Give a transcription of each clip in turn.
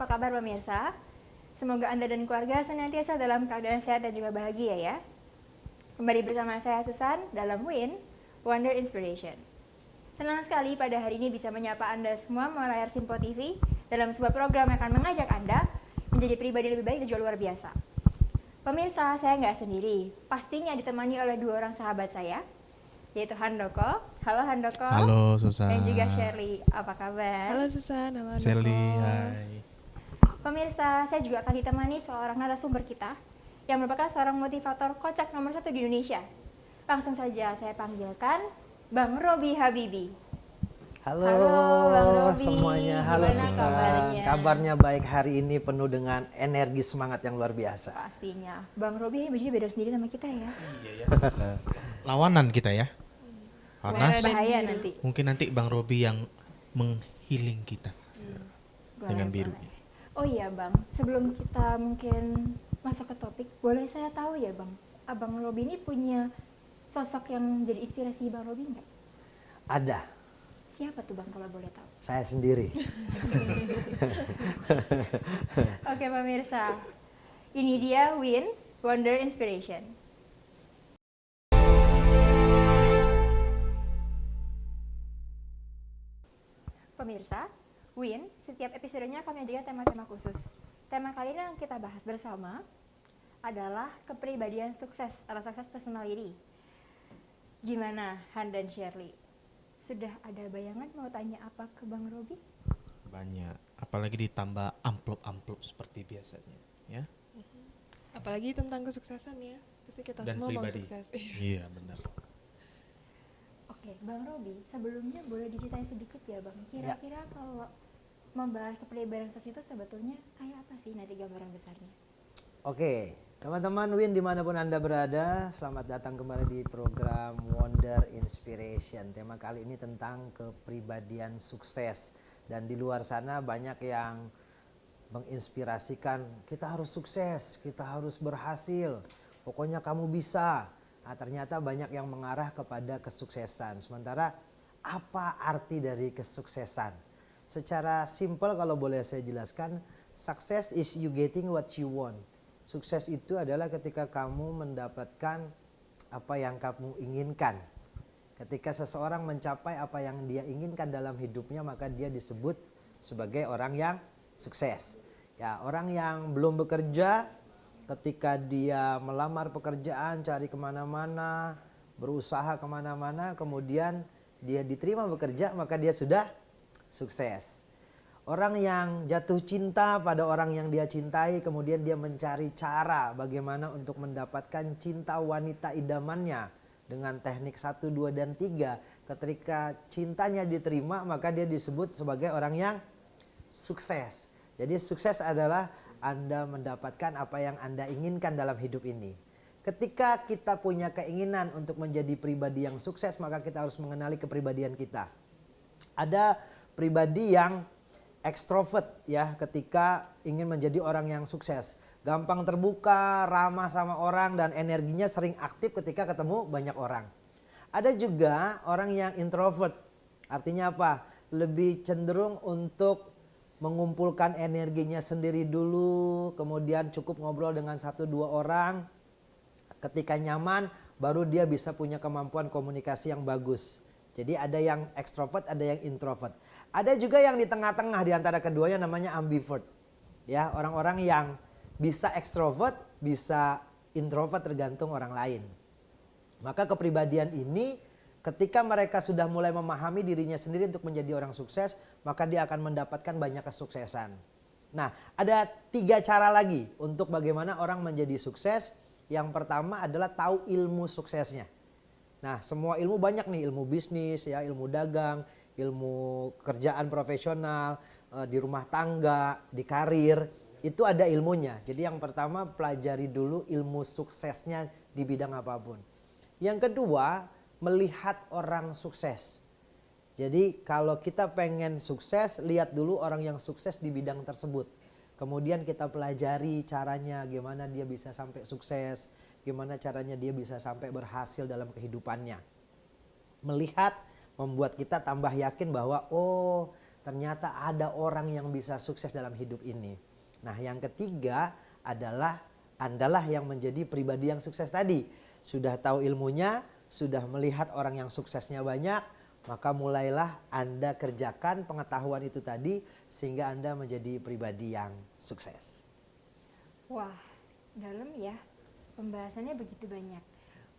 kabar pemirsa? Semoga Anda dan keluarga senantiasa dalam keadaan sehat dan juga bahagia ya. Kembali bersama saya Susan dalam WIN, Wonder Inspiration. Senang sekali pada hari ini bisa menyapa Anda semua melalui layar Simpo TV dalam sebuah program yang akan mengajak Anda menjadi pribadi lebih baik dan juga luar biasa. Pemirsa, saya nggak sendiri, pastinya ditemani oleh dua orang sahabat saya, yaitu Handoko. Halo Handoko. Halo Susan. Dan juga Shirley. Apa kabar? Halo Susan, halo Handoko. Shirley, hai. Pemirsa, saya juga akan ditemani seorang narasumber kita yang merupakan seorang motivator kocak nomor 1 di Indonesia. Langsung saja saya panggilkan Bang Robi Habibi. Halo, Bang Robi. Semuanya. Halo Gimana Susan. kabarnya? Kabarnya baik hari ini penuh dengan energi semangat yang luar biasa. Pastinya. Bang Robi ini bajunya beda sendiri sama kita ya. Iya ya. Lawanan kita ya. Panas. Bahaya nanti. Mungkin nanti Bang Robi yang menghealing kita dengan biru. Boleh. Oh iya Bang, sebelum kita mungkin masuk ke topik, boleh saya tahu ya Bang, Abang Robi ini punya sosok yang jadi inspirasi Bang Robi nggak? Ada, Siapa tuh Bang kalau boleh tahu? saya sendiri. Oke pemirsa, ini dia WIN, Wonder Inspiration. Pemirsa, WIN, setiap episodenya kami menjadikan tema-tema khusus. Tema kali ini yang kita bahas bersama adalah kepribadian sukses atau sukses personality. Gimana Han dan Shirley? Sudah ada bayangan mau tanya apa ke Bang Robi? Banyak. Apalagi ditambah amplop-amplop seperti biasanya, ya. Apalagi tentang kesuksesan ya, pasti kita Dan semua mau pribadi. sukses. Iya, benar. Oke, Bang Robi, sebelumnya boleh diceritain sedikit ya Bang, kira-kira kalau membahas kepribadian sukses itu sebetulnya kayak apa sih nanti gambaran besarnya? Oke, teman-teman WIN dimanapun Anda berada, selamat datang kembali di program Wonder Inspiration. Tema kali ini tentang kepribadian sukses. Dan di luar sana banyak yang menginspirasikan, kita harus sukses, kita harus berhasil, pokoknya kamu bisa. Nah, ternyata banyak yang mengarah kepada kesuksesan. Sementara apa arti dari kesuksesan? Secara simpel kalau boleh saya jelaskan, success is you getting what you want. Sukses itu adalah ketika kamu mendapatkan apa yang kamu inginkan. Ketika seseorang mencapai apa yang dia inginkan dalam hidupnya, maka dia disebut sebagai orang yang sukses. Ya, orang yang belum bekerja, ketika dia melamar pekerjaan, cari kemana-mana, berusaha kemana-mana, kemudian dia diterima bekerja, maka dia sudah sukses. Orang yang jatuh cinta pada orang yang dia cintai, kemudian dia mencari cara bagaimana untuk mendapatkan cinta wanita idamannya dengan teknik 1, 2, dan 3. Ketika cintanya diterima, maka dia disebut sebagai orang yang sukses. Jadi sukses adalah Anda mendapatkan apa yang Anda inginkan dalam hidup ini. Ketika kita punya keinginan untuk menjadi pribadi yang sukses, maka kita harus mengenali kepribadian kita. Ada pribadi yang ekstrovert ya, ketika ingin menjadi orang yang sukses. Gampang terbuka, ramah sama orang, dan energinya sering aktif ketika ketemu banyak orang. Ada juga orang yang introvert. Artinya apa? Lebih cenderung untuk mengumpulkan energinya sendiri dulu, kemudian cukup ngobrol dengan 1-2 orang. Ketika nyaman, baru dia bisa punya kemampuan komunikasi yang bagus. Jadi ada yang ekstrovert, ada yang introvert. Ada juga yang di tengah-tengah di antara keduanya, namanya ambivert. Ya, orang-orang yang bisa ekstrovert, bisa introvert, tergantung orang lain. Maka kepribadian ini ketika mereka sudah mulai memahami dirinya sendiri untuk menjadi orang sukses, maka dia akan mendapatkan banyak kesuksesan. Nah, ada 3 cara lagi untuk bagaimana orang menjadi sukses. Yang pertama adalah tahu ilmu suksesnya. Nah, semua ilmu banyak nih, ilmu bisnis, ya, ilmu dagang, ilmu kerjaan profesional, di rumah tangga, di karir, itu ada ilmunya. Jadi yang pertama, pelajari dulu ilmu suksesnya di bidang apapun. Yang kedua, melihat orang sukses. Jadi kalau kita pengen sukses, lihat dulu orang yang sukses di bidang tersebut. Kemudian kita pelajari caranya, gimana dia bisa sampai sukses, gimana caranya dia bisa sampai berhasil dalam kehidupannya. Melihat membuat kita tambah yakin bahwa oh, ternyata ada orang yang bisa sukses dalam hidup ini. Nah, yang ketiga adalah Andalah yang menjadi pribadi yang sukses tadi. Sudah tahu ilmunya, sudah melihat orang yang suksesnya banyak, maka mulailah Anda kerjakan pengetahuan itu tadi sehingga Anda menjadi pribadi yang sukses. Wah, dalam ya. Pembahasannya begitu banyak.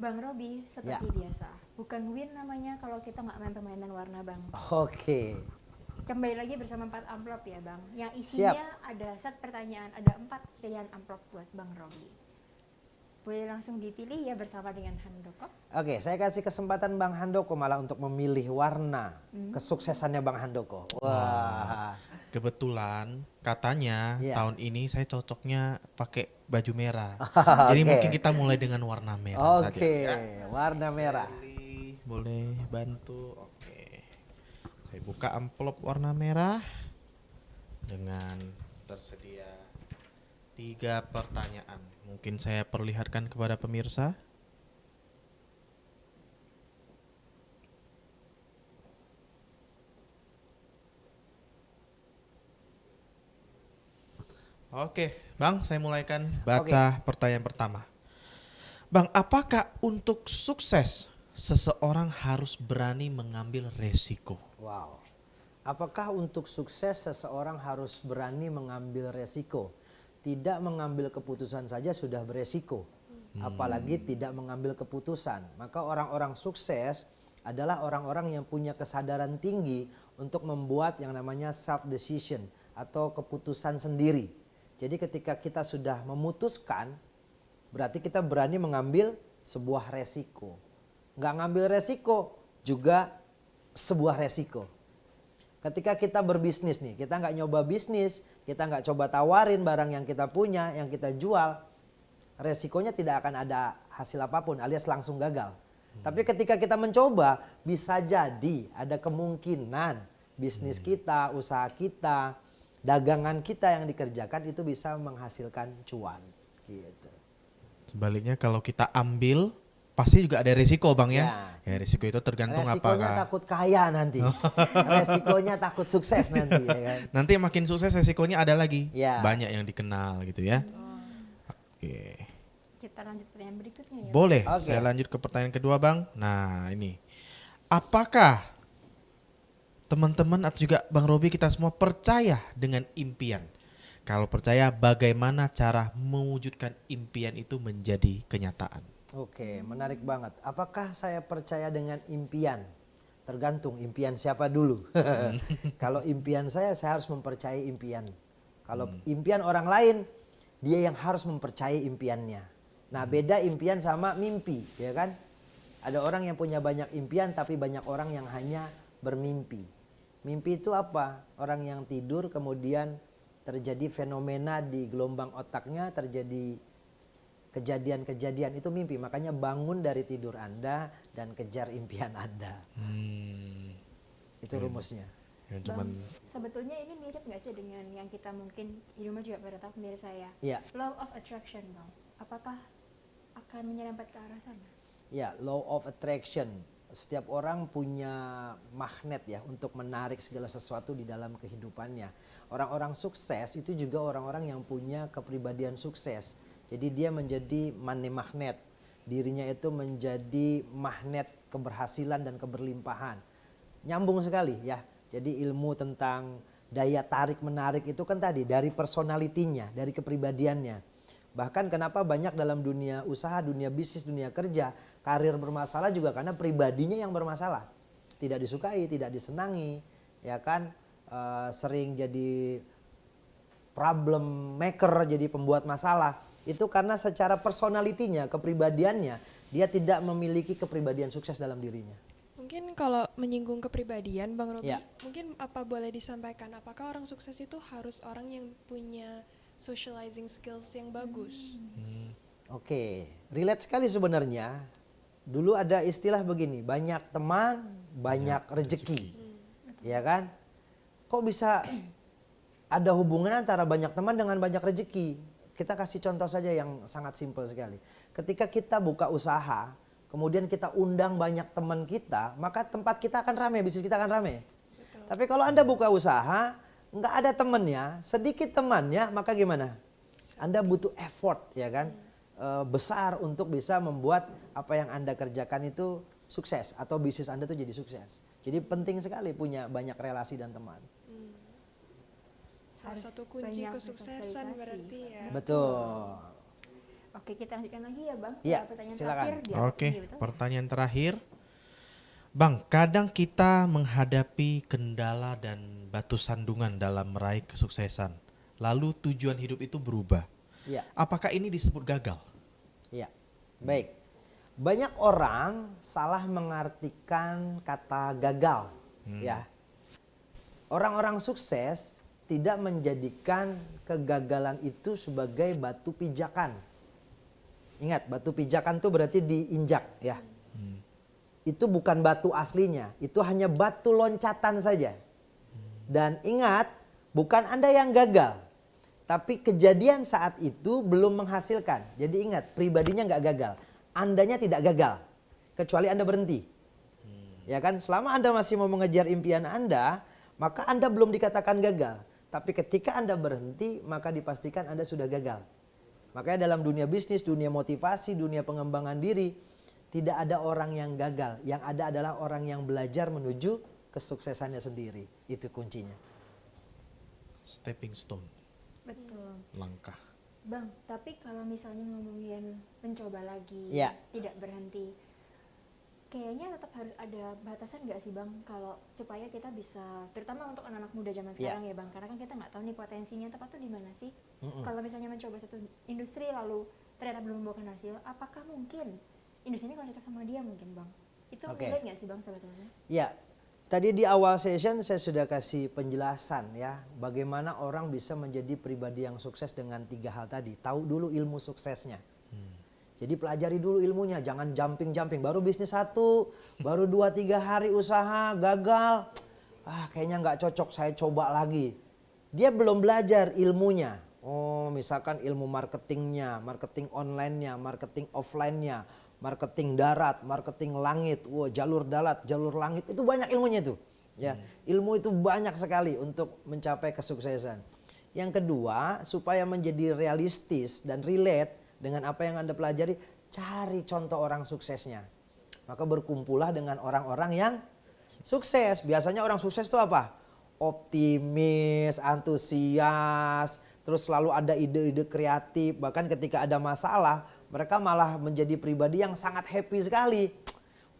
Bang Robi, seperti biasa, bukan win namanya kalau kita nggak main permainan warna, Bang. Oke. Kembali lagi bersama 4 amplop ya, Bang. Yang isinya ada set pertanyaan, ada 4 pilihan amplop buat Bang Robi. Boleh langsung dipilih ya bersama dengan Handoko. Oke, saya kasih kesempatan Bang Handoko malah untuk memilih warna kesuksesannya Bang Handoko. Wah. Kebetulan katanya Iya. tahun ini saya cocoknya pakai baju merah. Oke. Jadi mungkin kita mulai dengan warna merah saja. Oke, warna merah. Pilih, boleh bantu. Oke. Saya buka amplop warna merah dengan tersedia 3 pertanyaan. Mungkin saya perlihatkan kepada pemirsa. Oke, Bang, saya mulaikan baca pertanyaan pertama. Bang, apakah untuk sukses seseorang harus berani mengambil resiko? Wow. Apakah untuk sukses seseorang harus berani mengambil resiko? Tidak mengambil keputusan saja sudah beresiko. Apalagi tidak mengambil keputusan. Maka orang-orang sukses adalah orang-orang yang punya kesadaran tinggi untuk membuat yang namanya self decision atau keputusan sendiri. Jadi ketika kita sudah memutuskan, berarti kita berani mengambil sebuah resiko. Nggak ngambil resiko juga sebuah resiko. Ketika kita berbisnis nih, kita nggak nyoba bisnis, kita nggak coba tawarin barang yang kita punya, yang kita jual, resikonya tidak akan ada hasil apapun alias langsung gagal. Tapi ketika kita mencoba, bisa jadi ada kemungkinan bisnis kita, usaha kita, dagangan kita yang dikerjakan itu bisa menghasilkan cuan. Gitu. Sebaliknya kalau kita ambil, pasti juga ada resiko, Bang ya. Ya resiko itu tergantung Resikonya apakah takut kaya nanti. Resikonya takut sukses nanti ya kan. nanti makin sukses resikonya ada lagi. Ya. Banyak yang dikenal gitu ya. Oke. Kita lanjut pertanyaan berikutnya ya. Boleh, Oke. saya lanjut ke pertanyaan kedua, Bang. Nah, ini. Apakah teman-teman atau juga Bang Robi kita semua percaya dengan impian? Kalau percaya, bagaimana cara mewujudkan impian itu menjadi kenyataan? Oke, menarik banget. Apakah saya percaya dengan impian? Tergantung impian siapa dulu. Kalau impian saya harus mempercayai impian. Kalau impian orang lain, dia yang harus mempercayai impiannya. Nah, beda impian sama mimpi, ya kan? Ada orang yang punya banyak impian, tapi banyak orang yang hanya bermimpi. Mimpi itu apa? Orang yang tidur kemudian terjadi fenomena di gelombang otaknya, terjadi kejadian-kejadian, itu mimpi. Makanya bangun dari tidur Anda dan kejar impian Anda. Itu rumusnya. Yang Bang, cuman sebetulnya ini mirip nggak sih dengan yang kita mungkin di rumah juga pada tahu sendiri saya. Ya, Law of attraction, Bang. Apakah akan menyerempet ke arah sana? ya, law of attraction. Setiap orang punya magnet ya untuk menarik segala sesuatu di dalam kehidupannya. Orang-orang sukses itu juga orang-orang yang punya kepribadian sukses. Jadi dia menjadi money magnet. Dirinya itu menjadi magnet keberhasilan dan keberlimpahan. Nyambung sekali ya. Jadi ilmu tentang daya tarik menarik itu kan tadi dari personalitinya, dari kepribadiannya. Bahkan kenapa banyak dalam dunia usaha, dunia bisnis, dunia kerja, karir bermasalah juga karena pribadinya yang bermasalah. Tidak disukai, tidak disenangi, ya kan, sering jadi problem maker, jadi pembuat masalah. Itu karena secara personalitinya, kepribadiannya, dia tidak memiliki kepribadian sukses dalam dirinya. Mungkin kalau menyinggung kepribadian Bang Robi, Ya. mungkin apa boleh disampaikan apakah orang sukses itu harus orang yang punya socializing skills yang bagus? Oke, relate sekali sebenarnya. Dulu ada istilah begini, banyak teman, banyak rezeki. Ya kan? Kok bisa ada hubungan antara banyak teman dengan banyak rezeki? Kita kasih contoh saja yang sangat simpel sekali. Ketika kita buka usaha, kemudian kita undang banyak teman kita, maka tempat kita akan ramai, bisnis kita akan ramai. Tapi kalau Anda buka usaha, nggak ada temannya, sedikit temannya, maka gimana? Anda butuh effort, ya kan? Besar untuk bisa membuat apa yang Anda kerjakan itu sukses atau bisnis Anda tuh jadi sukses. Jadi penting sekali punya banyak relasi dan teman. Salah Harus satu kunci banyak kesuksesan bersosialisasi. berarti ya. Betul. Oke, kita lanjutkan lagi ya Bang. Iya, Pertanyaan silakan. terakhir di Oke, ini, betul? pertanyaan terakhir. Bang, kadang kita menghadapi kendala dan batu sandungan dalam meraih kesuksesan. Lalu tujuan hidup itu berubah. Iya. Apakah ini disebut gagal? Iya, baik. Banyak orang salah mengartikan kata gagal, ya. Orang-orang sukses tidak menjadikan kegagalan itu sebagai batu pijakan. Ingat, batu pijakan itu berarti diinjak, ya. Itu bukan batu aslinya, itu hanya batu loncatan saja. Dan ingat, bukan Anda yang gagal. Tapi kejadian saat itu belum menghasilkan. Jadi ingat, pribadinya nggak gagal. Andanya tidak gagal. Kecuali Anda berhenti. Ya kan, selama Anda masih mau mengejar impian Anda, maka Anda belum dikatakan gagal. Tapi ketika Anda berhenti, maka dipastikan Anda sudah gagal. Makanya dalam dunia bisnis, dunia motivasi, dunia pengembangan diri, tidak ada orang yang gagal. Yang ada adalah orang yang belajar menuju kesuksesannya sendiri. Itu kuncinya. Stepping stone, Betul. langkah. Bang, tapi kalau misalnya ngomongin mencoba lagi, Iya. tidak berhenti, kayaknya tetap harus ada batasan nggak sih Bang, kalau supaya kita bisa, terutama untuk anak-anak muda zaman sekarang ya Bang, karena kan kita nggak tahu nih potensinya tepat tuh di mana sih. Kalau misalnya mencoba satu industri lalu ternyata belum membuahkan hasil, apakah mungkin industri ini kalau cocok sama dia mungkin Bang? Itu Oke. relate nggak sih Bang sebetulnya? Ya, tadi di awal session saya sudah kasih penjelasan ya, bagaimana orang bisa menjadi pribadi yang sukses dengan 3 hal tadi. Tahu dulu ilmu suksesnya. Jadi pelajari dulu ilmunya, jangan jumping-jumping. Baru bisnis 1, baru 2-3 hari usaha, gagal. Kayaknya nggak cocok, saya coba lagi. Dia belum belajar ilmunya. Oh, misalkan ilmu marketingnya, marketing online-nya, marketing offline-nya, marketing darat, marketing langit, jalur darat, jalur langit, itu banyak ilmunya itu. Ya, ilmu itu banyak sekali untuk mencapai kesuksesan. Yang kedua, supaya menjadi realistis dan relate dengan apa yang Anda pelajari, cari contoh orang suksesnya. Maka berkumpullah dengan orang-orang yang sukses. Biasanya orang sukses itu apa? Optimis, antusias, terus selalu ada ide-ide kreatif. Bahkan ketika ada masalah, mereka malah menjadi pribadi yang sangat happy sekali.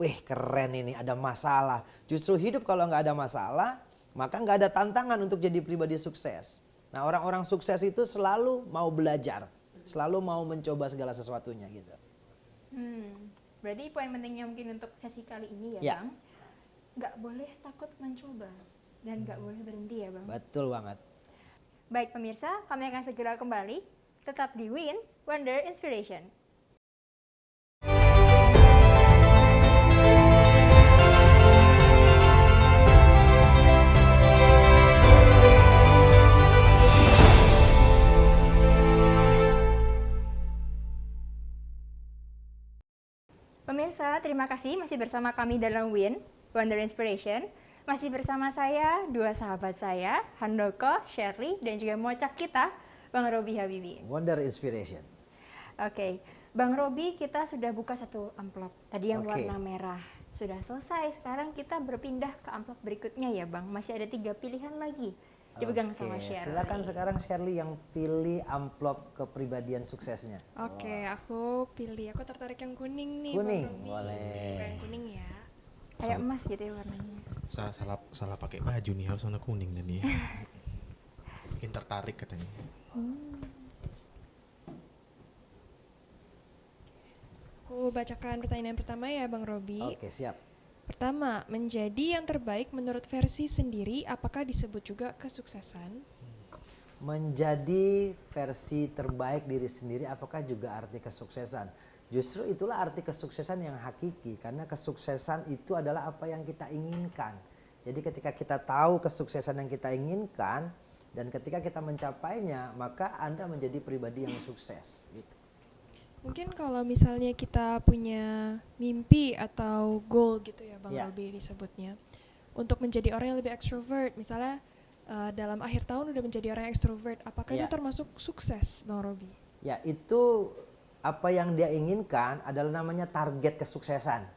Wih, keren ini, ada masalah. Justru hidup kalau nggak ada masalah, maka nggak ada tantangan untuk jadi pribadi sukses. Nah, orang-orang sukses itu selalu mau belajar, selalu mau mencoba segala sesuatunya gitu. Berarti poin pentingnya mungkin untuk sesi kali ini ya Ya. Bang, nggak boleh takut mencoba dan nggak boleh berhenti ya Bang. Betul banget. Baik pemirsa, kami akan segera kembali. Tetap di Win Wonder Inspiration. Pemirsa, terima kasih masih bersama kami dalam Win Wonder Inspiration. Masih bersama saya, 2 sahabat saya, Handoko, Shirley, dan juga mocak kita, Bang Robi Habibi. Wonder Inspiration. Oke, Bang Robi, kita sudah buka 1 amplop. Tadi yang Oke. warna merah. Sudah selesai, sekarang kita berpindah ke amplop berikutnya ya Bang. Masih ada 3 pilihan lagi. Dipegang sama Oke, Shirley. silakan sekarang Shirley yang pilih amplop kepribadian suksesnya. Oke, aku pilih. Aku tertarik yang kuning nih. Kuning, Bang Robi. boleh. Bukan yang kuning ya. Kayak emas gitu ya warnanya. Salah pakai baju nih, harus warna kuning dan ya. Bikin tertarik katanya. Aku bacakan pertanyaan pertama ya Bang Robi. Oke, siap. Pertama, menjadi yang terbaik menurut versi sendiri, apakah disebut juga kesuksesan? Menjadi versi terbaik diri sendiri apakah juga arti kesuksesan? Justru itulah arti kesuksesan yang hakiki, karena kesuksesan itu adalah apa yang kita inginkan. Jadi ketika kita tahu kesuksesan yang kita inginkan dan ketika kita mencapainya, maka Anda menjadi pribadi yang sukses gitu. Mungkin kalau misalnya kita punya mimpi atau goal gitu ya Bang Ya. Robi disebutnya. untuk menjadi orang yang lebih extrovert, misalnya dalam akhir tahun udah menjadi orang yang extrovert, apakah itu Ya. termasuk sukses, Bang Robi? Ya, itu apa yang dia inginkan adalah namanya target kesuksesan.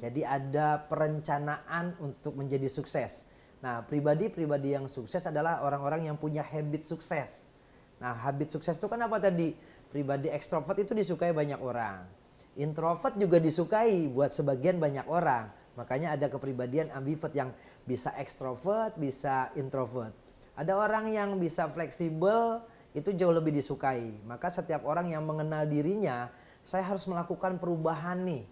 Jadi ada perencanaan untuk menjadi sukses. Nah, pribadi-pribadi yang sukses adalah orang-orang yang punya habit sukses. Nah, habit sukses itu kan apa tadi? Pribadi ekstrovert itu disukai banyak orang. Introvert juga disukai buat sebagian banyak orang. Makanya ada kepribadian ambivert yang bisa ekstrovert, bisa introvert. Ada orang yang bisa fleksibel, itu jauh lebih disukai. Maka setiap orang yang mengenal dirinya, saya harus melakukan perubahan nih.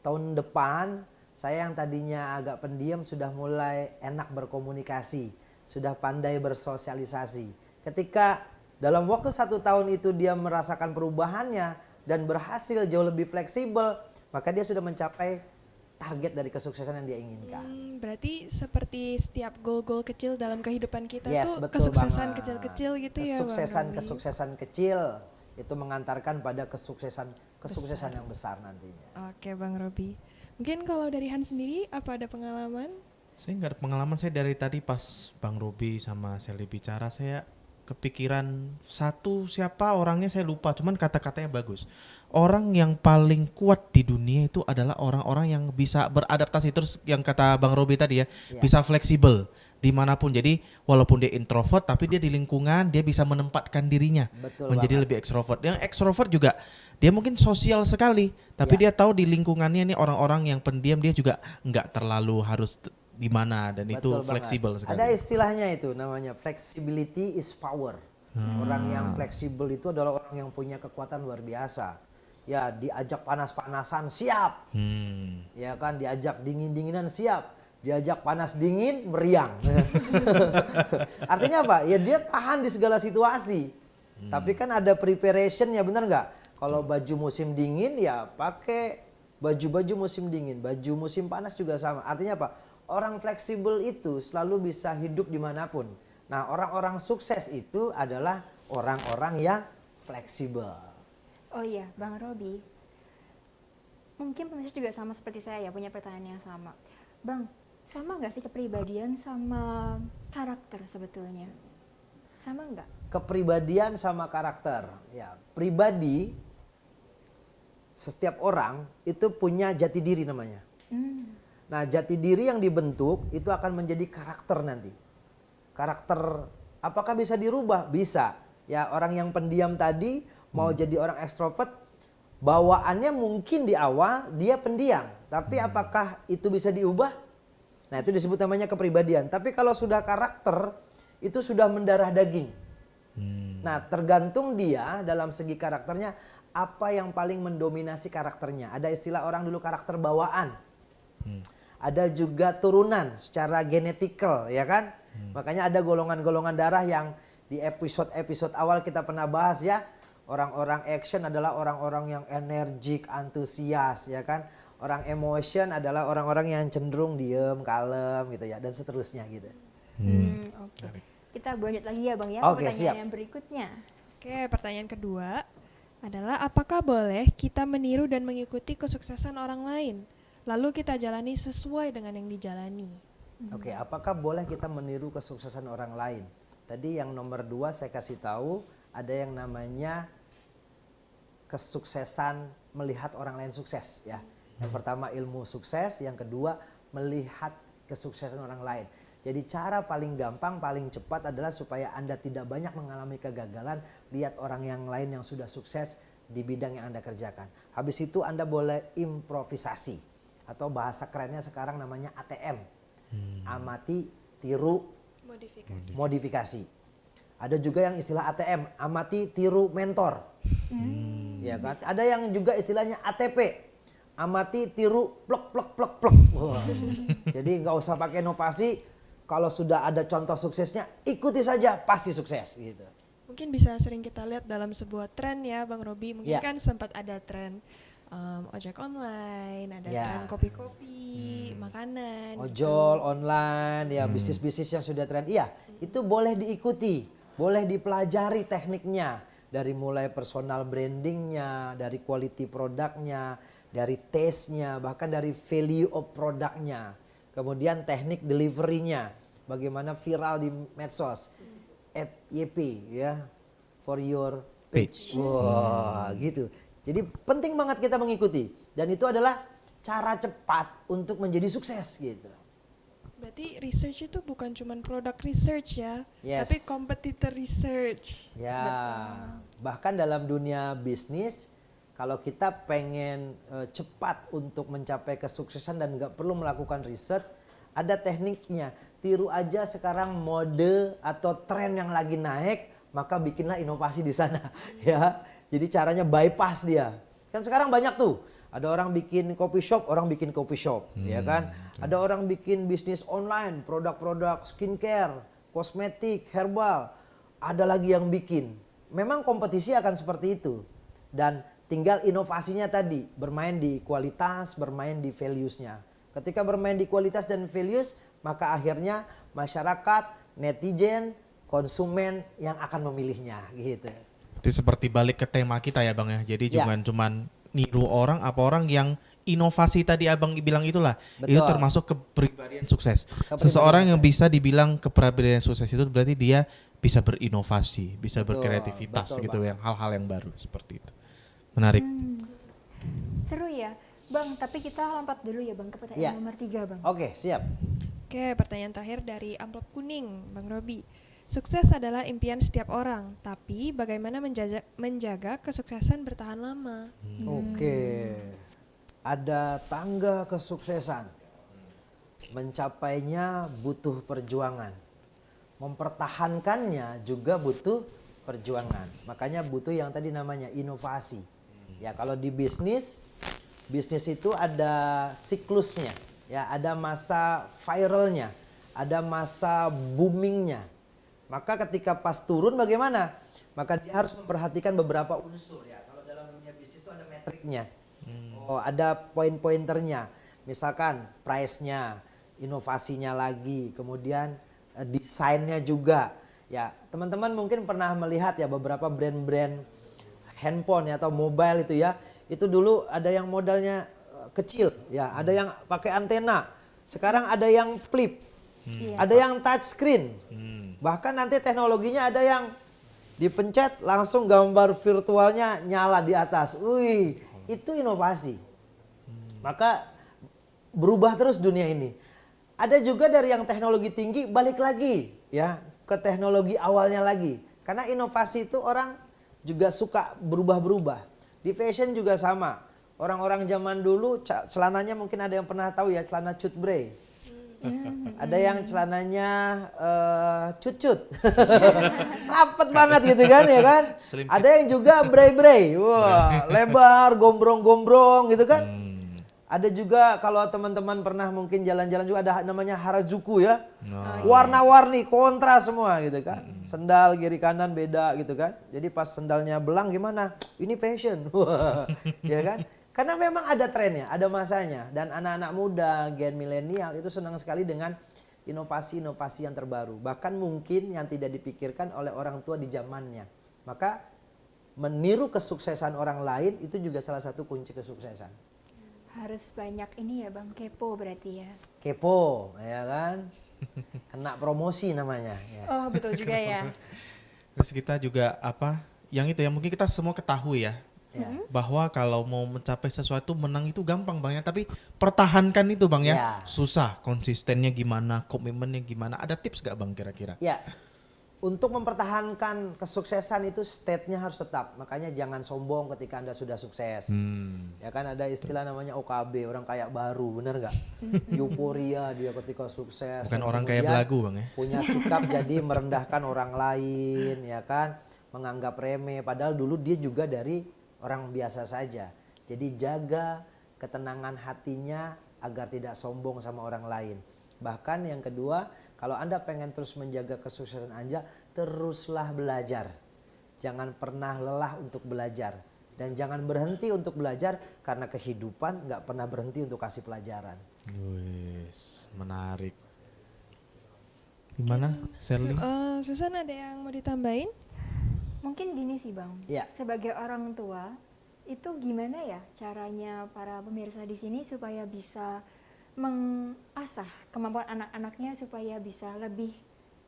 Tahun depan, saya yang tadinya agak pendiam sudah mulai enak berkomunikasi, sudah pandai bersosialisasi. Ketika dalam waktu 1 tahun itu dia merasakan perubahannya dan berhasil jauh lebih fleksibel, maka dia sudah mencapai target dari kesuksesan yang dia inginkan. Berarti seperti setiap goal-goal kecil dalam kehidupan kita Yes, tuh betul kesuksesan banget. kecil-kecil gitu ya, Bang Robi? Kesuksesan kecil itu mengantarkan pada kesuksesan yang besar nantinya. Oke, Bang Robi. Mungkin kalau dari Han sendiri, apa ada pengalaman? Saya nggak ada pengalaman, saya dari tadi pas Bang Robi sama Sally bicara saya kepikiran satu, siapa orangnya saya lupa, cuman kata-katanya bagus. Orang yang paling kuat di dunia itu adalah orang-orang yang bisa beradaptasi, terus yang kata Bang Robi tadi ya, Ya. bisa fleksibel dimanapun. Jadi walaupun dia introvert tapi dia di lingkungan dia bisa menempatkan dirinya Betul menjadi banget. lebih ekstrovert. Yang ekstrovert juga dia mungkin sosial sekali, tapi Ya. dia tahu di lingkungannya ini orang-orang yang pendiam, dia juga nggak terlalu harus di mana, dan itu Betul banget. fleksibel sekali. Ada istilahnya itu namanya flexibility is power. Orang yang fleksibel itu adalah orang yang punya kekuatan luar biasa. Ya, diajak panas-panasan siap. Ya kan, diajak dingin-dinginan siap. Diajak panas dingin meriang. Artinya apa? Ya dia tahan di segala situasi. Tapi kan ada preparationnya, bener nggak? Kalau baju musim dingin ya pakai baju-baju musim dingin. Baju musim panas juga sama. Artinya apa? Orang fleksibel itu selalu bisa hidup dimanapun. Nah, orang-orang sukses itu adalah orang-orang yang fleksibel. Oh iya, Bang Robi. Mungkin pemirsa juga sama seperti saya ya, punya pertanyaan yang sama. Bang, sama nggak sih kepribadian sama karakter sebetulnya? Sama nggak? Kepribadian sama karakter. Ya, pribadi setiap orang itu punya jati diri namanya. Nah, jati diri yang dibentuk itu akan menjadi karakter nanti. Karakter apakah bisa dirubah? Bisa. Ya, orang yang pendiam tadi mau jadi orang ekstrovert, bawaannya mungkin di awal dia pendiam, tapi apakah itu bisa diubah? Nah, itu disebut namanya kepribadian. Tapi kalau sudah karakter, itu sudah mendarah daging. Nah, tergantung dia dalam segi karakternya apa yang paling mendominasi karakternya. Ada istilah orang dulu karakter bawaan. Ada juga turunan secara genetikal, ya kan? Makanya ada golongan-golongan darah yang di episode-episode awal kita pernah bahas ya. Orang-orang action adalah orang-orang yang energik, antusias, ya kan? Orang emotion adalah orang-orang yang cenderung diem, kalem gitu ya, dan seterusnya gitu. Oke. Kita lanjut lagi ya Bang ya, Oke, pertanyaan siap. yang berikutnya. Oke, pertanyaan kedua adalah apakah boleh kita meniru dan mengikuti kesuksesan orang lain? Lalu kita jalani sesuai dengan yang dijalani. Oke, apakah boleh kita meniru kesuksesan orang lain? Tadi yang nomor 2 saya kasih tahu ada yang namanya kesuksesan melihat orang lain sukses ya. Yang pertama ilmu sukses, yang kedua melihat kesuksesan orang lain. Jadi cara paling gampang, paling cepat adalah supaya Anda tidak banyak mengalami kegagalan, lihat orang yang lain yang sudah sukses di bidang yang Anda kerjakan. Habis itu Anda boleh improvisasi atau bahasa kerennya sekarang namanya ATM. Amati, tiru, modifikasi. Ada juga yang istilah ATM, amati, tiru, mentor. Ya kan? Ada yang juga istilahnya ATP, amati, tiru, plek plek plek plek. Wah. Jadi nggak usah pakai inovasi, kalau sudah ada contoh suksesnya ikuti saja pasti sukses gitu. Mungkin bisa sering kita lihat dalam sebuah tren ya Bang Robi. Mungkin Ya. kan sempat ada tren ojek online, ada Ya. tren kopi-kopi, makanan. Ojol online ya, bisnis-bisnis yang sudah tren. Iya, itu boleh diikuti, boleh dipelajari tekniknya. Dari mulai personal brandingnya, dari quality produknya, dari taste-nya, bahkan dari value of produknya. kemudian teknik deliverynya, bagaimana viral di medsos, FYP ya, for your page. Wah, gitu. Jadi penting banget kita mengikuti, dan itu adalah cara cepat untuk menjadi sukses gitu. Berarti research itu bukan cuma produk research ya, Yes. tapi competitor research. Ya, bahkan dalam dunia bisnis, kalau kita pengen cepat untuk mencapai kesuksesan dan nggak perlu melakukan riset, ada tekniknya. Tiru aja sekarang mode atau tren yang lagi naik, maka bikinlah inovasi di sana. Ya, jadi caranya bypass dia. Kan sekarang banyak tuh. Ada orang bikin coffee shop, orang bikin coffee shop, ya kan? Ada orang bikin bisnis online, produk-produk skincare, kosmetik, herbal. Ada lagi yang bikin. Memang kompetisi akan seperti itu. Dan tinggal inovasinya tadi, bermain di kualitas, bermain di values-nya. Ketika bermain di kualitas dan values, maka akhirnya masyarakat, netizen, konsumen yang akan memilihnya gitu. Itu seperti balik ke tema kita ya Bang ya. Jadi Ya. jangan cuman niru orang, apa orang yang inovasi tadi Abang bilang itulah. Betul. Itu termasuk kepribadian sukses. Kepribadian Seseorang yang sukses. bisa dibilang kepribadian sukses itu berarti dia bisa berinovasi, bisa Betul, berkreativitas betul gitu, banget. yang hal-hal yang baru seperti itu. Menarik. Seru ya, Bang. Tapi kita lompat dulu ya, Bang, ke pertanyaan Ya. nomor 3, Bang. Oke, siap. Oke, pertanyaan terakhir dari amplop kuning, Bang Robi. Sukses adalah impian setiap orang, tapi bagaimana menjaga kesuksesan bertahan lama? Oke. Ada tangga kesuksesan. Mencapainya butuh perjuangan. Mempertahankannya juga butuh perjuangan. Makanya butuh yang tadi namanya inovasi. Ya, kalau di bisnis itu ada siklusnya. Ya, ada masa viralnya, ada masa boomingnya. Maka ketika pas turun bagaimana? Maka dia harus memperhatikan beberapa unsur ya. Kalau dalam dunia bisnis itu ada metriknya. Oh, ada poin-pointernya. Misalkan price-nya, inovasinya lagi, kemudian desainnya juga. Ya, teman-teman mungkin pernah melihat ya beberapa brand-brand handphone ya, atau mobile itu ya. Itu dulu ada yang modalnya kecil ya, ada yang pakai antena. Sekarang ada yang flip. Ada yang touch screen. Bahkan nanti teknologinya ada yang dipencet langsung gambar virtualnya nyala di atas. Wih, itu inovasi. Maka berubah terus dunia ini. Ada juga dari yang teknologi tinggi balik lagi ya ke teknologi awalnya lagi. Karena inovasi itu orang juga suka berubah-berubah. Di fashion juga sama. Orang-orang zaman dulu celananya mungkin ada yang pernah tahu ya, celana cutbray. Ada yang celananya cut-cut. Rapet banget gitu kan ya kan. Slim fit. Ada yang juga bray-bray. Wah, lebar, gombrong-gombrong gitu kan. Ada juga kalau teman-teman pernah mungkin jalan-jalan juga ada namanya Harajuku ya. Warna-warni, kontra semua gitu kan. Sendal kiri kanan beda gitu kan. Jadi pas sendalnya belang gimana? Ini fashion. Wah, ya kan? Karena memang ada trennya, ada masanya. Dan anak-anak muda, gen milenial itu senang sekali dengan inovasi-inovasi yang terbaru. Bahkan mungkin yang tidak dipikirkan oleh orang tua di zamannya. Maka meniru kesuksesan orang lain itu juga salah satu kunci kesuksesan. Harus banyak ini ya, Bang, kepo berarti ya. Kepo, ya kan? Kena promosi namanya. Ya. Oh, betul juga ya. Terus kita juga yang itu ya mungkin kita semua ketahui ya. Ya. Bahwa kalau mau mencapai sesuatu menang itu gampang Bang ya, tapi pertahankan itu Bang ya. Ya. Susah, konsistennya gimana, komitmennya gimana. Ada tips gak Bang kira-kira? Ya, untuk mempertahankan kesuksesan itu state-nya harus tetap. Makanya jangan sombong ketika Anda sudah sukses. Ya kan ada istilah namanya OKB, orang kaya baru, bener nggak? Euforia dia ketika sukses. Bukan dan orang kaya kemudian belagu Bang ya. punya sikap jadi merendahkan orang lain, ya kan? Menganggap remeh, padahal dulu dia juga dari orang biasa saja. Jadi jaga ketenangan hatinya agar tidak sombong sama orang lain. Bahkan yang kedua, kalau Anda pengen terus menjaga kesuksesan Anda, teruslah belajar. Jangan pernah lelah untuk belajar. Dan jangan berhenti untuk belajar karena kehidupan nggak pernah berhenti untuk kasih pelajaran. Wis, menarik. Gimana, Sherly? Susan ada yang mau ditambahin? Mungkin gini sih, Bang. Ya. Sebagai orang tua, itu gimana ya caranya para pemirsa di sini supaya bisa mengasah kemampuan anak-anaknya supaya bisa lebih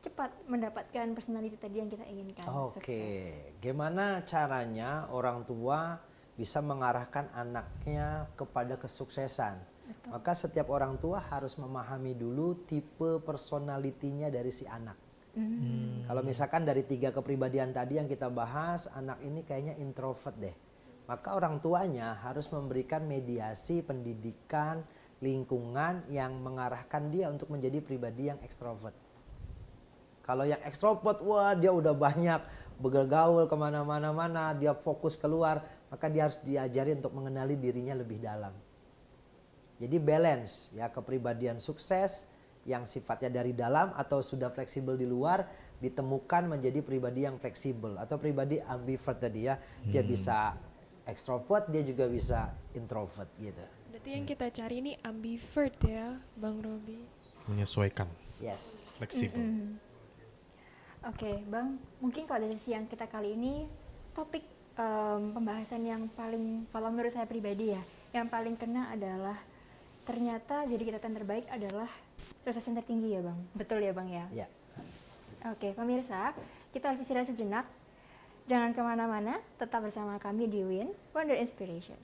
cepat mendapatkan personality tadi yang kita inginkan. Oke, Sukses. gimana caranya orang tua bisa mengarahkan anaknya kepada kesuksesan? Maka setiap orang tua harus memahami dulu tipe personalitinya dari si anak. Kalau misalkan dari 3 kepribadian tadi yang kita bahas, anak ini kayaknya introvert deh. Maka orang tuanya harus memberikan mediasi, pendidikan, lingkungan yang mengarahkan dia untuk menjadi pribadi yang ekstrovert. Kalau yang ekstrovert, wah dia udah banyak bergaul kemana-mana, dia fokus keluar, maka dia harus diajari untuk mengenali dirinya lebih dalam. Jadi balance ya, kepribadian sukses yang sifatnya dari dalam atau sudah fleksibel di luar ditemukan menjadi pribadi yang fleksibel atau pribadi ambivert tadi ya. Dia bisa ekstrovert, dia juga bisa introvert gitu. Berarti yang kita cari ini ambivert ya, Bang Robi. Menyesuaikan, Yes. fleksibel. Oke, Bang, mungkin kalau dari sesi yang kita kali ini topik pembahasan yang paling, kalau menurut saya pribadi ya, yang paling kena adalah ternyata diri kita yang terbaik adalah sukses yang tertinggi ya Bang. Betul ya Bang ya? Ya. Oke, pemirsa, kita harus istirahat sejenak. Jangan kemana-mana, tetap bersama kami di WIN Wonder Inspiration.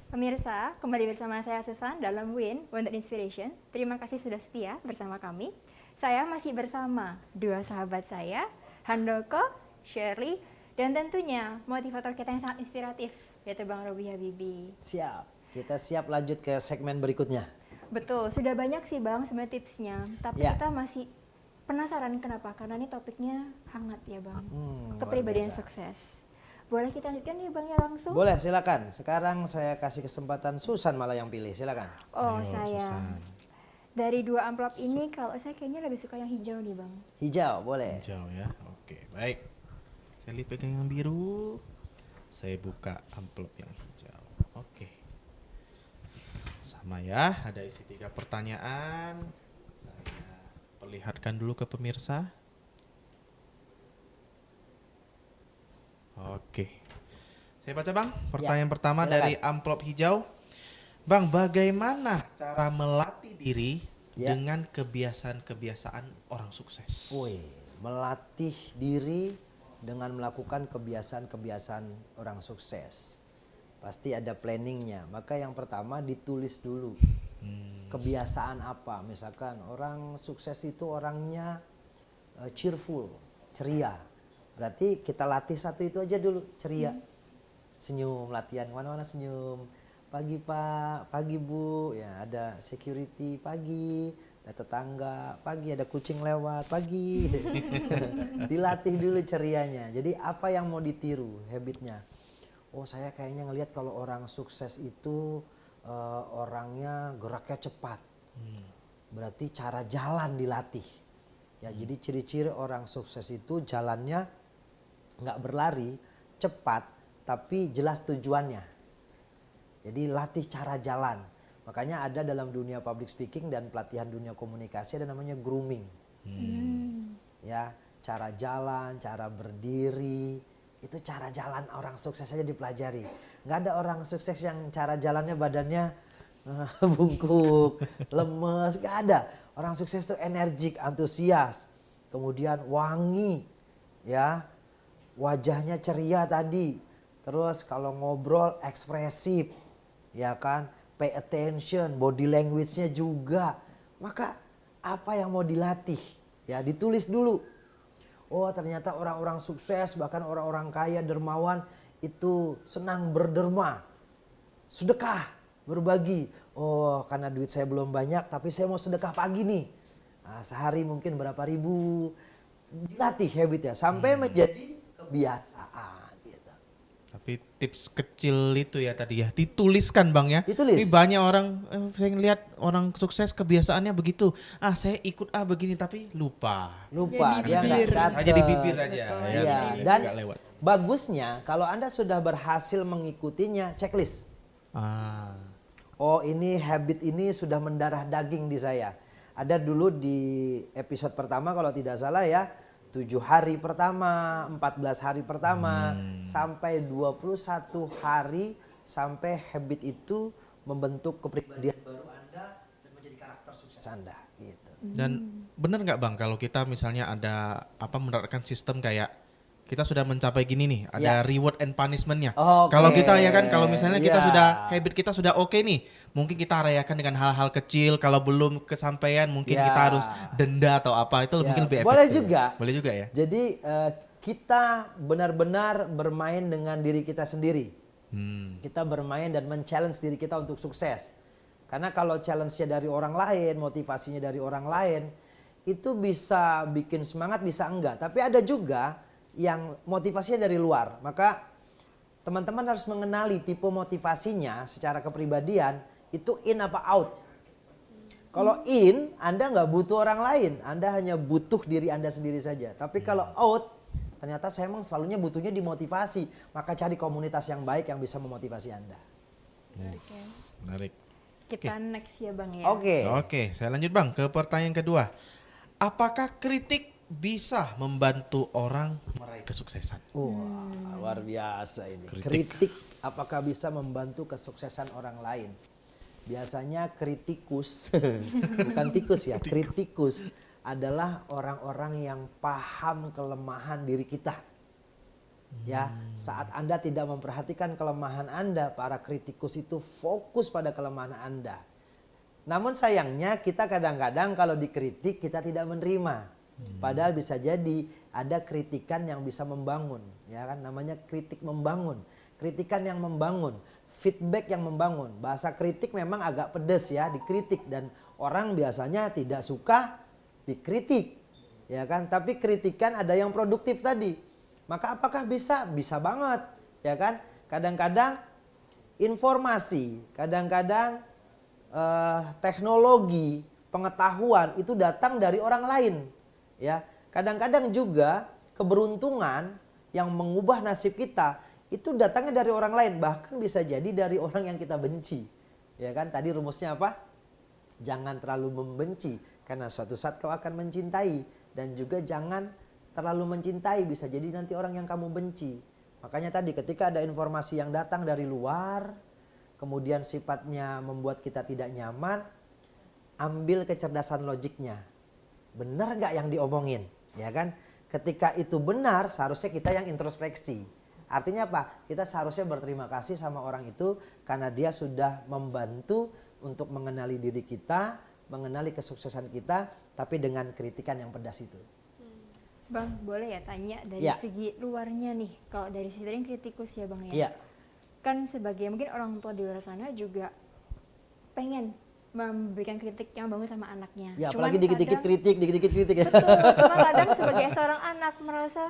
Pemirsa, kembali bersama saya Susan dalam WIN Wonder Inspiration. Terima kasih sudah setia bersama kami. Saya masih bersama dua sahabat saya, Handoko, Shirley, dan tentunya motivator kita yang sangat inspiratif, yaitu Bang Robi Habibi. Siap. Kita siap lanjut ke segmen berikutnya. Betul, sudah banyak sih Bang sebenarnya tipsnya, tapi Ya. kita masih penasaran kenapa? Karena ini topiknya hangat ya Bang, luar kepribadian biasa. sukses. Boleh kita lanjutkan nih Bang ya langsung? Boleh, silakan. Sekarang saya kasih kesempatan Susan malah yang pilih. Silakan. Oh Ayo, saya, Susan. dari dua amplop ini kalau saya kayaknya lebih suka yang hijau nih Bang. Hijau, boleh. Hijau ya. Oke, baik. Saya pegang yang biru. Saya buka amplop yang hijau. Oke. Sama ya, ada isi 3 pertanyaan. Saya perlihatkan dulu ke pemirsa. Oke. Saya baca Bang, pertanyaan pertama silakan. dari amplop hijau. Bang, bagaimana cara melatih diri Ya. dengan kebiasaan-kebiasaan orang sukses? Wih, melatih diri dengan melakukan kebiasaan-kebiasaan orang sukses. Pasti ada planningnya. Maka yang pertama ditulis dulu. Kebiasaan apa? Misalkan orang sukses itu orangnya cheerful, ceria. Berarti kita latih satu itu aja dulu, ceria. Senyum, latihan mana-mana senyum. Pagi Pak, pagi Bu, ya ada security pagi, ada tetangga pagi, ada kucing lewat pagi. Dilatih dulu cerianya. Jadi apa yang mau ditiru habitnya? Oh saya kayaknya ngelihat kalau orang sukses itu orangnya geraknya cepat. Berarti cara jalan dilatih. Ya jadi ciri-ciri orang sukses itu jalannya nggak berlari, cepat, tapi jelas tujuannya. Jadi latih cara jalan. Makanya ada dalam dunia public speaking dan pelatihan dunia komunikasi ada namanya grooming. Ya, cara jalan, cara berdiri, itu cara jalan orang sukses aja dipelajari. Nggak ada orang sukses yang cara jalannya badannya bungkuk, lemes, nggak ada. Orang sukses itu energik, antusias, kemudian wangi, ya, wajahnya ceria tadi. Terus kalau ngobrol ekspresif, ya kan, pay attention, body language-nya juga. Maka apa yang mau dilatih? Ya ditulis dulu. Oh ternyata orang-orang sukses, bahkan orang-orang kaya, dermawan itu senang berderma, sedekah, berbagi. Oh karena duit saya belum banyak, tapi saya mau sedekah pagi nih. Nah, sehari mungkin berapa ribu. Dilatih habitnya sampai menjadi kebiasaan. Gitu. Tapi tips kecil itu ya tadi ya, dituliskan Bang ya. Ditulis. Ini banyak orang, saya ngelihat orang sukses kebiasaannya begitu. Ah saya ikut begini tapi lupa. Lupa, Jadi dia nggak bibir. catat. Aja di bibir aja. Betul. Ya, Iya, jadi dan nggak lewat. bagusnya kalau Anda sudah berhasil mengikutinya, checklist. Ah. Oh, ini habit ini sudah mendarah daging di saya. Ada dulu di episode pertama kalau tidak salah ya, 7 hari pertama, 14 hari pertama, sampai 21 hari sampai habit itu membentuk kepribadian baru Anda dan menjadi karakter sukses Anda gitu. Dan bener nggak Bang kalau kita misalnya ada menerapkan sistem kayak kita sudah mencapai gini nih, ada Ya. reward and punishment-nya. Oke. Kalau kita ya kan, kalau misalnya kita Ya. sudah habit kita sudah oke nih, mungkin kita rayakan dengan hal-hal kecil. Kalau belum kesampaian, mungkin Ya. kita harus denda atau apa itu Ya, mungkin lebih boleh efektif. juga. Boleh juga ya. Jadi kita benar-benar bermain dengan diri kita sendiri. Kita bermain dan men-challenge diri kita untuk sukses. Karena kalau challenge-nya dari orang lain, motivasinya dari orang lain, itu bisa bikin semangat, bisa enggak. Tapi ada juga yang motivasinya dari luar. Maka teman-teman harus mengenali tipe motivasinya secara kepribadian, itu in apa out. Kalau in, Anda nggak butuh orang lain, Anda hanya butuh diri Anda sendiri saja. Tapi kalau out, ternyata saya emang selalunya butuhnya dimotivasi. Maka cari komunitas yang baik yang bisa memotivasi Anda. Menarik. Kita next ya Bang ya. Oke. Oke, saya lanjut Bang ke pertanyaan kedua. Apakah kritik bisa membantu orang meraih kesuksesan? Wah, luar biasa ini. Kritik. Kritik apakah bisa membantu kesuksesan orang lain? Biasanya kritikus, bukan tikus ya, kritikus adalah orang-orang yang paham kelemahan diri kita. Ya, saat Anda tidak memperhatikan kelemahan Anda, para kritikus itu fokus pada kelemahan Anda. Namun sayangnya kita kadang-kadang kalau dikritik kita tidak menerima. Padahal bisa jadi ada kritikan yang bisa membangun, ya kan, namanya kritik membangun, kritikan yang membangun, feedback yang membangun. Bahasa kritik memang agak pedas ya, dikritik, dan orang biasanya tidak suka dikritik, ya kan. Tapi kritikan ada yang produktif tadi. Maka apakah bisa? Bisa banget, ya kan. Kadang-kadang informasi, kadang-kadang teknologi, pengetahuan itu datang dari orang lain. Ya, kadang-kadang juga keberuntungan yang mengubah nasib kita itu datangnya dari orang lain, bahkan bisa jadi dari orang yang kita benci. Ya kan, tadi rumusnya apa? Jangan terlalu membenci karena suatu saat kau akan mencintai, dan juga jangan terlalu mencintai, bisa jadi nanti orang yang kamu benci. Makanya tadi ketika ada informasi yang datang dari luar, kemudian sifatnya membuat kita tidak nyaman, ambil kecerdasan logiknya. Benar nggak yang diomongin, ya kan? Ketika itu benar, seharusnya kita yang introspeksi. Artinya apa? Kita seharusnya berterima kasih sama orang itu karena dia sudah membantu untuk mengenali diri kita, mengenali kesuksesan kita, tapi dengan kritikan yang pedas itu. Bang, boleh ya tanya dari Ya. segi luarnya nih. Kalau dari sisi tadi kritikus ya Bang ya. Iya. Kan sebagai mungkin orang tua di luar sana juga pengen memberikan kritik yang bagus sama anaknya. Ya, Cuman apalagi dikit-dikit kadang- kritik, dikit-dikit kritik ya. Betul, cuma kadang sebagai seorang anak merasa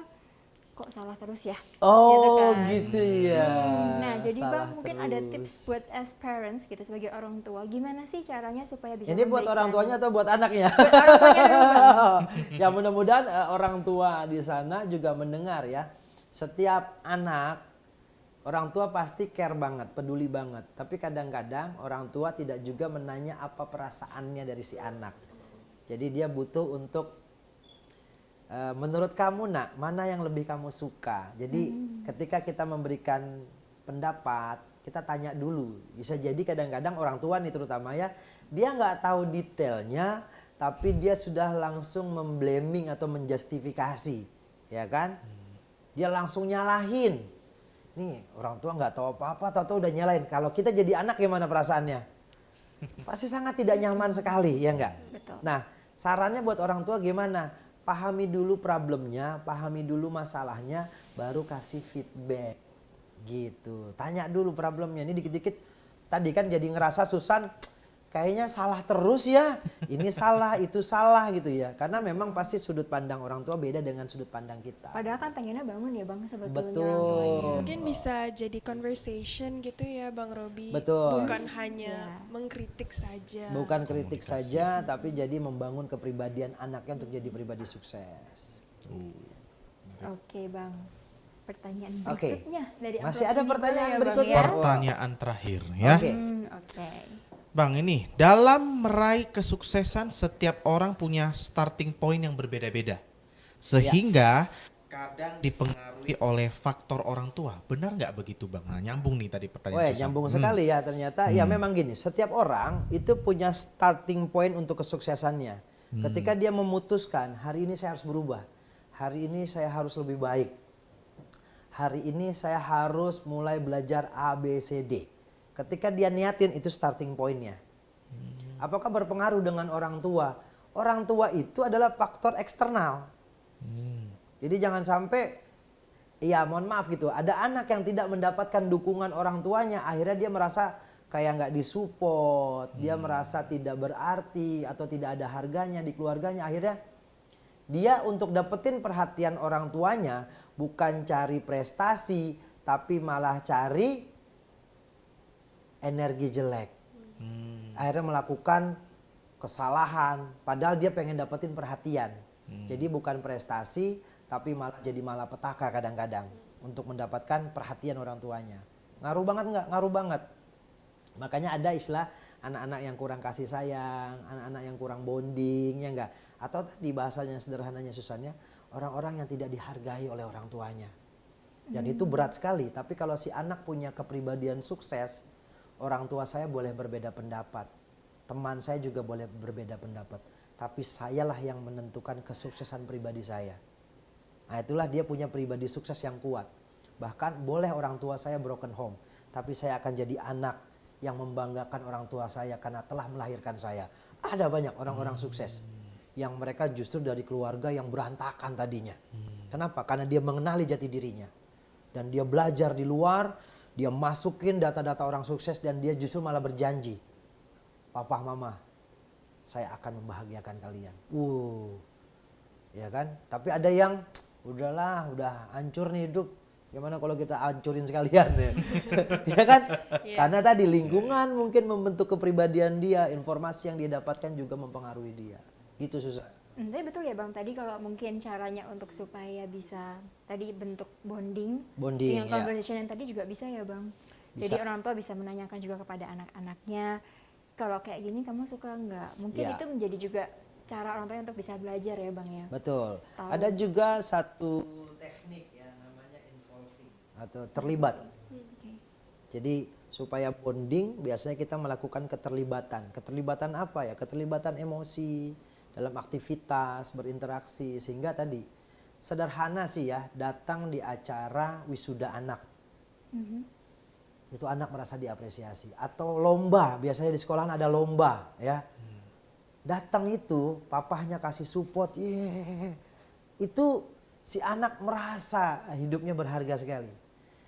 kok salah terus ya. Oh, kan. gitu ya. Nah, jadi Salah Bang mungkin ada terus. tips buat as parents gitu sebagai orang tua. Gimana sih caranya supaya bisa Ini buat orang tuanya atau buat anaknya? Buat orang tuanya dulu, Bang. Ya, mudah-mudahan orang tua di sana juga mendengar ya. Setiap anak, orang tua pasti care banget, peduli banget. Tapi kadang-kadang orang tua tidak juga menanya apa perasaannya dari si anak. Jadi dia butuh untuk menurut kamu nak, mana yang lebih kamu suka? Jadi ketika kita memberikan pendapat, kita tanya dulu. Bisa jadi kadang-kadang orang tua nih terutama ya, dia nggak tahu detailnya, tapi dia sudah langsung memblaming atau menjustifikasi, ya kan? Dia langsung nyalahin. Nih orang tua nggak tahu apa-apa, tahu-tahu udah nyalahin. Kalau kita jadi anak gimana perasaannya? Pasti sangat tidak nyaman sekali, ya enggak? Betul. Nah, sarannya buat orang tua gimana? Pahami dulu problemnya, pahami dulu masalahnya, baru kasih feedback. Gitu. Tanya dulu problemnya. Ini dikit-dikit tadi kan jadi ngerasa Susan kayaknya salah terus ya. Ini salah, itu salah gitu ya. Karena memang pasti sudut pandang orang tua beda dengan sudut pandang kita. Padahal kan pengennya bangun ya Bang sebetulnya orang Betul. tuanya. Mungkin bisa jadi conversation gitu ya Bang Robi. Betul. Bukan hanya Ya. mengkritik saja. Bukan kritik saja, tapi jadi membangun kepribadian anaknya untuk jadi pribadi sukses. Oke Bang. pertanyaan Oke. berikutnya dari Masih amplop ada ini pertanyaan boleh ya, Bang, berikutnya? ya? Pertanyaan terakhir ya. Oke. Oke. Bang, ini dalam meraih kesuksesan setiap orang punya starting point yang berbeda-beda. Sehingga kadang dipengaruhi oleh faktor orang tua. Benar nggak begitu Bang? Nah, nyambung nih tadi pertanyaan Wah, Susan. nyambung sekali ya ternyata. Ya memang gini, setiap orang itu punya starting point untuk kesuksesannya. Ketika dia memutuskan, hari ini saya harus berubah. Hari ini saya harus lebih baik. Hari ini saya harus mulai belajar A, B, C, D. Ketika dia niatin itu starting pointnya. Apakah berpengaruh dengan orang tua? Orang tua itu adalah faktor eksternal. Jadi jangan sampai, ya mohon maaf gitu, ada anak yang tidak mendapatkan dukungan orang tuanya, akhirnya dia merasa kayak nggak disupport, dia merasa tidak berarti atau tidak ada harganya di keluarganya. Akhirnya dia untuk dapetin perhatian orang tuanya bukan cari prestasi, tapi malah cari energi jelek. Akhirnya melakukan kesalahan, padahal dia pengen dapetin perhatian. Jadi bukan prestasi, tapi malah jadi malapetaka kadang-kadang untuk mendapatkan perhatian orang tuanya. Ngaruh banget nggak? Ngaruh banget. Makanya ada istilah anak-anak yang kurang kasih sayang, anak-anak yang kurang bonding, ya enggak? Atau tadi bahasanya sederhananya Susannya, orang-orang yang tidak dihargai oleh orang tuanya. Dan itu berat sekali, tapi kalau si anak punya kepribadian sukses, orang tua saya boleh berbeda pendapat, teman saya juga boleh berbeda pendapat, tapi sayalah yang menentukan kesuksesan pribadi saya. Nah itulah dia punya pribadi sukses yang kuat. Bahkan boleh orang tua saya broken home, tapi saya akan jadi anak yang membanggakan orang tua saya karena telah melahirkan saya. Ada banyak orang-orang sukses yang mereka justru dari keluarga yang berantakan tadinya. Kenapa? Karena dia mengenali jati dirinya. Dan dia belajar di luar, dia masukin data-data orang sukses dan dia justru malah berjanji, Papa, Mama, saya akan membahagiakan kalian. Ya kan? Tapi ada yang udahlah, udah hancur nih hidup. Gimana kalau kita hancurin sekalian ya? Ya kan? Karena tadi lingkungan mungkin membentuk kepribadian dia, informasi yang dia dapatkan juga mempengaruhi dia. Gitu susah. Tapi betul ya Bang, tadi kalau mungkin caranya untuk supaya bisa tadi bentuk bonding Bonding, dengan ya. conversation yang tadi juga bisa ya Bang. Bisa. Jadi orang tua bisa menanyakan juga kepada anak-anaknya, kalau kayak gini kamu suka nggak? Mungkin Ya. itu menjadi juga cara orang tua untuk bisa belajar ya Bang ya. Betul. Tahu. Ada juga satu teknik ya namanya involving atau terlibat. Oke. Jadi supaya bonding biasanya kita melakukan keterlibatan. Keterlibatan apa ya? Keterlibatan emosi dalam aktivitas, berinteraksi, sehingga tadi sederhana sih ya, datang di acara wisuda anak. Itu anak merasa diapresiasi. Atau lomba, biasanya di sekolahan ada lomba ya. Datang itu papahnya kasih support, itu si anak merasa hidupnya berharga sekali.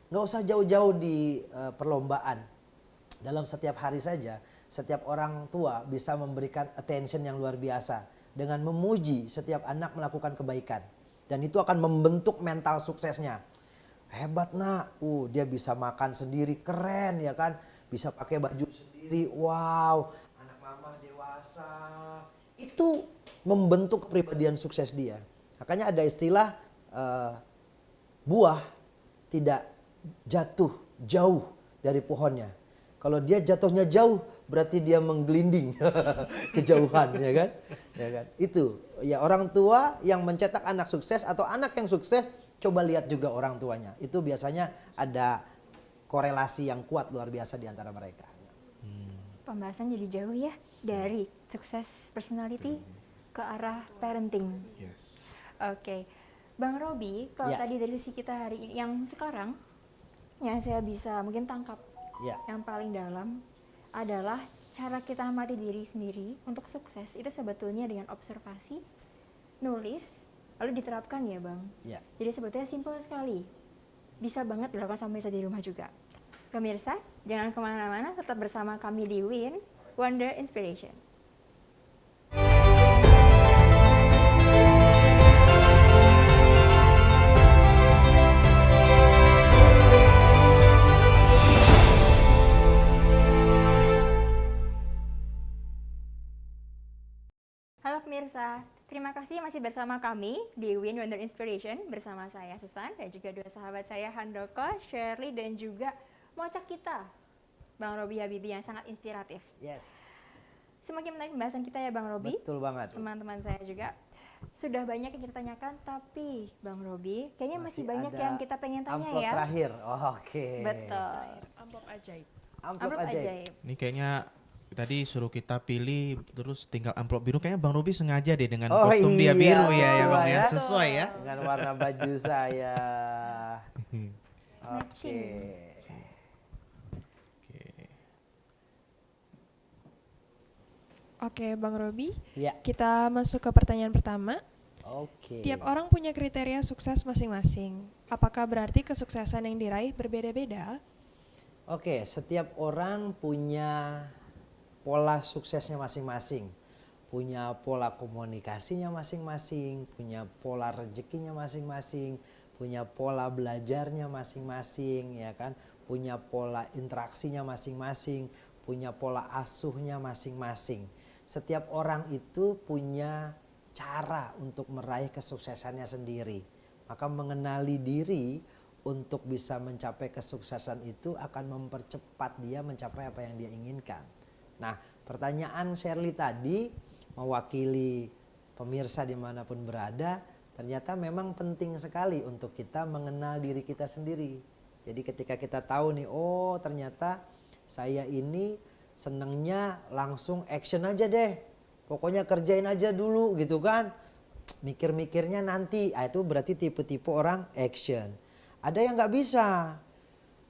Nggak usah jauh-jauh di perlombaan. Dalam setiap hari saja, setiap orang tua bisa memberikan attention yang luar biasa dengan memuji setiap anak melakukan kebaikan. Dan itu akan membentuk mental suksesnya. Hebat nak, dia bisa makan sendiri, keren ya kan. Bisa pakai baju sendiri, wow, anak mama dewasa. Itu membentuk kepribadian sukses dia. Makanya ada istilah buah tidak jatuh jauh dari pohonnya. Kalau dia jatuhnya jauh, berarti dia menggelinding kejauhan, ya kan? Ya kan? Itu ya orang tua yang mencetak anak sukses atau anak yang sukses, coba lihat juga orang tuanya. Itu biasanya ada korelasi yang kuat luar biasa di antara mereka. Pembahasan jadi jauh ya dari sukses personality ke arah parenting. Yes. Oke, Bang Robi, kalau Ya. tadi dari sisi kita hari ini, yang sekarang yang saya bisa mungkin tangkap Ya. yang paling dalam adalah cara kita amati diri sendiri untuk sukses itu sebetulnya dengan observasi, nulis, lalu diterapkan ya Bang. Ya. Jadi sebetulnya simpel sekali, bisa banget dilakukan sampai di rumah juga. Pemirsa, jangan kemana-mana, tetap bersama kami di WIN Wonder Inspiration. Halo pemirsa, terima terima kasih masih bersama kami di Win Wonder Inspiration bersama saya Susan dan juga dua sahabat saya Handoko, Shirley dan juga mocak kita Bang Robi Habibie yang sangat inspiratif. Yes. Semakin menarik pembahasan kita ya Bang Robi. Betul banget. Teman-teman saya juga sudah banyak yang kita tanyakan, tapi Bang Robi kayaknya masih banyak ada yang kita pengen tanya amplop ya. terakhir. Oh, oke. Betul. Amplop ajaib. Amplop ajaib. Ini kayaknya tadi suruh kita pilih terus tinggal amplop biru. Kayaknya Bang Robi sengaja deh dengan Oh kostum dia iya, biru ya Bang sesuai ya. ya. Sesuai ya. Dengan warna baju saya. Oke. Matching. Oke, Bang Robi, Ya. kita masuk ke pertanyaan pertama. Oke. Tiap orang punya kriteria sukses masing-masing. Apakah berarti kesuksesan yang diraih berbeda-beda? Oke, setiap orang punya pola suksesnya masing-masing. Punya pola komunikasinya masing-masing, punya pola rezekinya masing-masing, punya pola belajarnya masing-masing, ya kan? Punya pola interaksinya masing-masing, punya pola asuhnya masing-masing. Setiap orang itu punya cara untuk meraih kesuksesannya sendiri. Maka mengenali diri untuk bisa mencapai kesuksesan itu akan mempercepat dia mencapai apa yang dia inginkan. Nah, pertanyaan Shirley tadi mewakili pemirsa dimanapun berada, ternyata memang penting sekali untuk kita mengenal diri kita sendiri. Jadi ketika kita tahu nih, oh ternyata saya ini senengnya langsung action aja deh. Pokoknya kerjain aja dulu gitu kan. Mikir-mikirnya nanti. Itu berarti tipe-tipe orang action. Ada yang nggak bisa.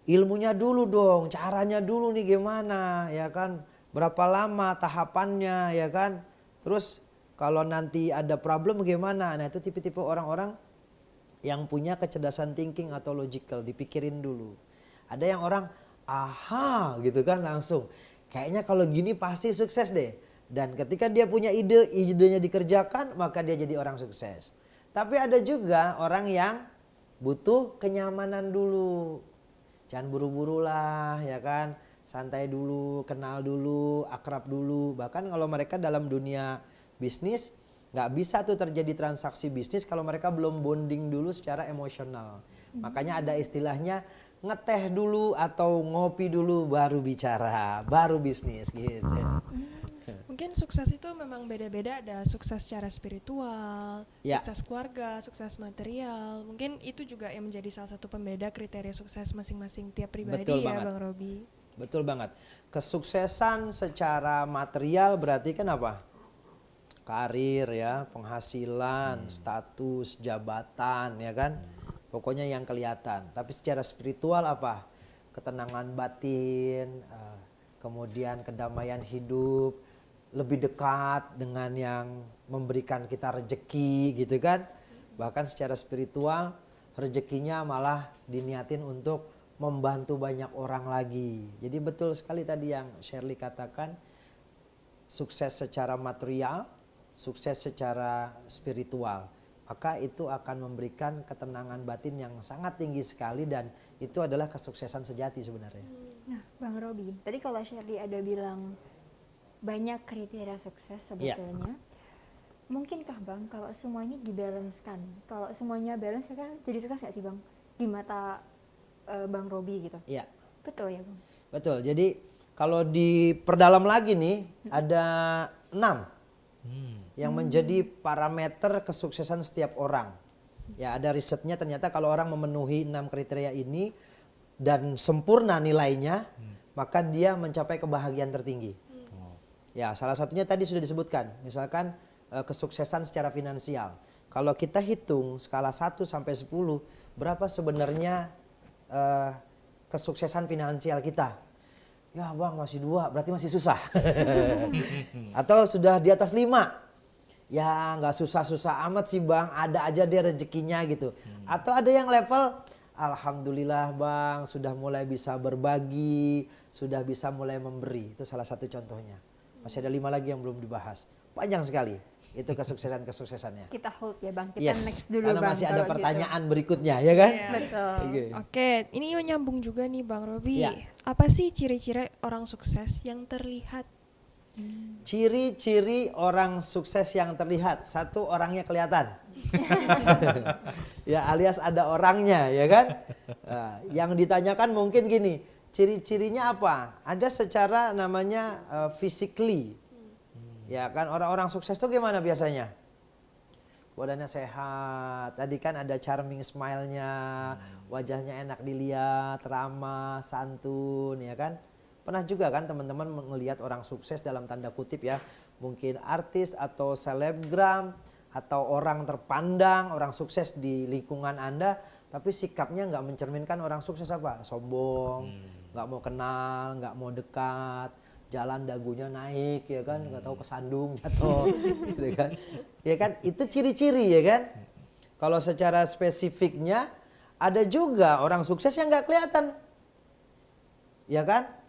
Ilmunya dulu dong, caranya dulu nih gimana, ya kan? Berapa lama tahapannya, ya kan? Terus kalau nanti ada problem gimana? Nah, itu tipe-tipe orang-orang yang punya kecerdasan thinking atau logical, dipikirin dulu. Ada yang orang aha gitu kan langsung. Kayaknya kalau gini pasti sukses deh. Dan ketika dia punya ide, idenya dikerjakan, maka dia jadi orang sukses. Tapi ada juga orang yang butuh kenyamanan dulu. Jangan buru-buru lah, ya kan. Santai dulu, kenal dulu, akrab dulu. Bahkan kalau mereka dalam dunia bisnis, nggak bisa tuh terjadi transaksi bisnis kalau mereka belum bonding dulu secara emosional. Makanya ada istilahnya ngeteh dulu atau ngopi dulu baru bicara, baru bisnis gitu. Mungkin sukses itu memang beda-beda, ada sukses secara spiritual, Ya. sukses keluarga, sukses material. Mungkin itu juga yang menjadi salah satu pembeda kriteria sukses masing-masing tiap pribadi. Betul ya banget. Bang Robi. Betul banget. Kesuksesan secara material berarti kan apa? Karir ya, penghasilan, status, jabatan ya kan. Pokoknya yang kelihatan. Tapi secara spiritual apa? Ketenangan batin, kemudian kedamaian hidup, lebih dekat dengan yang memberikan kita rejeki gitu kan. Bahkan secara spiritual rejekinya malah diniatin untuk membantu banyak orang lagi. Jadi betul sekali tadi yang Shirley katakan, sukses secara material, sukses secara spiritual. Maka itu akan memberikan ketenangan batin yang sangat tinggi sekali dan itu adalah kesuksesan sejati sebenarnya. Nah, Bang Robi, tadi kalau Shirley ada bilang banyak kriteria sukses sebetulnya. Mungkinkah Bang kalau semuanya dibalancekan? Kalau semuanya balance kan jadi sukses nggak sih Bang? Di mata Bang Robi gitu. Iya. Betul ya Bang? Betul. Jadi kalau diperdalam lagi nih ada 6 yang menjadi parameter kesuksesan setiap orang. Ya ada risetnya ternyata kalau orang memenuhi 6 kriteria ini dan sempurna nilainya, maka dia mencapai kebahagiaan tertinggi. Ya salah satunya tadi sudah disebutkan, misalkan kesuksesan secara finansial. Kalau kita hitung skala 1 sampai 10, berapa sebenarnya kesuksesan finansial kita? Ya Bang masih 2, berarti masih susah. Atau sudah di atas 5. Ya nggak susah-susah amat sih Bang, ada aja dia rezekinya gitu. Atau ada yang level, alhamdulillah Bang sudah mulai bisa berbagi, sudah bisa mulai memberi. Itu salah satu contohnya. Masih ada 5 lagi yang belum dibahas. Panjang sekali itu kesuksesannya. Kita hold ya Bang, kita next dulu karena Bang. masih ada kalau pertanyaan berikutnya ya kan? Iya. Betul. Oke. Oke, ini nyambung juga nih Bang Robi. Ya. Apa sih ciri-ciri orang sukses yang terlihat Ciri-ciri orang sukses yang terlihat, satu orangnya kelihatan. Ya alias ada orangnya ya kan. Nah, yang ditanyakan mungkin gini, ciri-cirinya apa? Ada secara namanya physically. Ya kan orang-orang sukses tuh gimana biasanya? Badannya sehat, tadi kan ada charming smile-nya, wajahnya enak dilihat, ramah, santun ya kan. Pernah juga kan teman-teman melihat orang sukses dalam tanda kutip ya, mungkin artis atau selebgram atau orang terpandang, orang sukses di lingkungan Anda, tapi sikapnya nggak mencerminkan orang sukses apa? Sombong, nggak mau kenal, nggak mau dekat, jalan dagunya naik ya kan, nggak tahu kesandung atau gitu kan. Ya kan, itu ciri-ciri ya kan. Kalau secara spesifiknya ada juga orang sukses yang nggak kelihatan. Ya kan?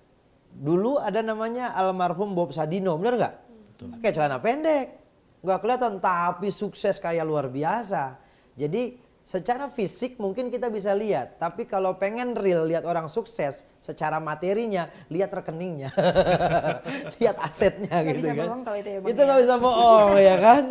Dulu ada namanya almarhum Bob Sadino, bener nggak? Pakai celana pendek, nggak kelihatan tapi sukses kayak luar biasa. Jadi secara fisik mungkin kita bisa lihat, tapi kalau pengen real lihat orang sukses secara materinya, lihat rekeningnya, lihat asetnya Nggak gitu bisa kan. bohong kalau itu ya, Bang, Itu ya. nggak bisa bohong ya kan.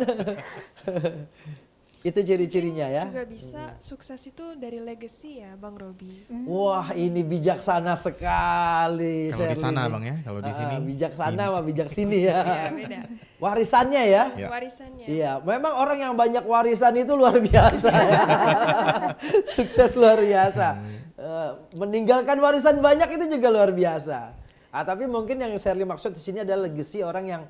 Itu ciri-cirinya ya. Juga bisa sukses itu dari legacy ya Bang Robi. Wah ini bijaksana sekali. Kalau di Sherly sana nih. Bang ya, kalau di sini. Bijaksana sama bijak sini ya. Ya beda. Warisannya ya. Ya. Warisannya. Iya, memang orang yang banyak warisan itu luar biasa ya. Sukses luar biasa. Meninggalkan warisan banyak itu juga luar biasa. Tapi mungkin yang Sherly maksud di sini adalah legacy orang yang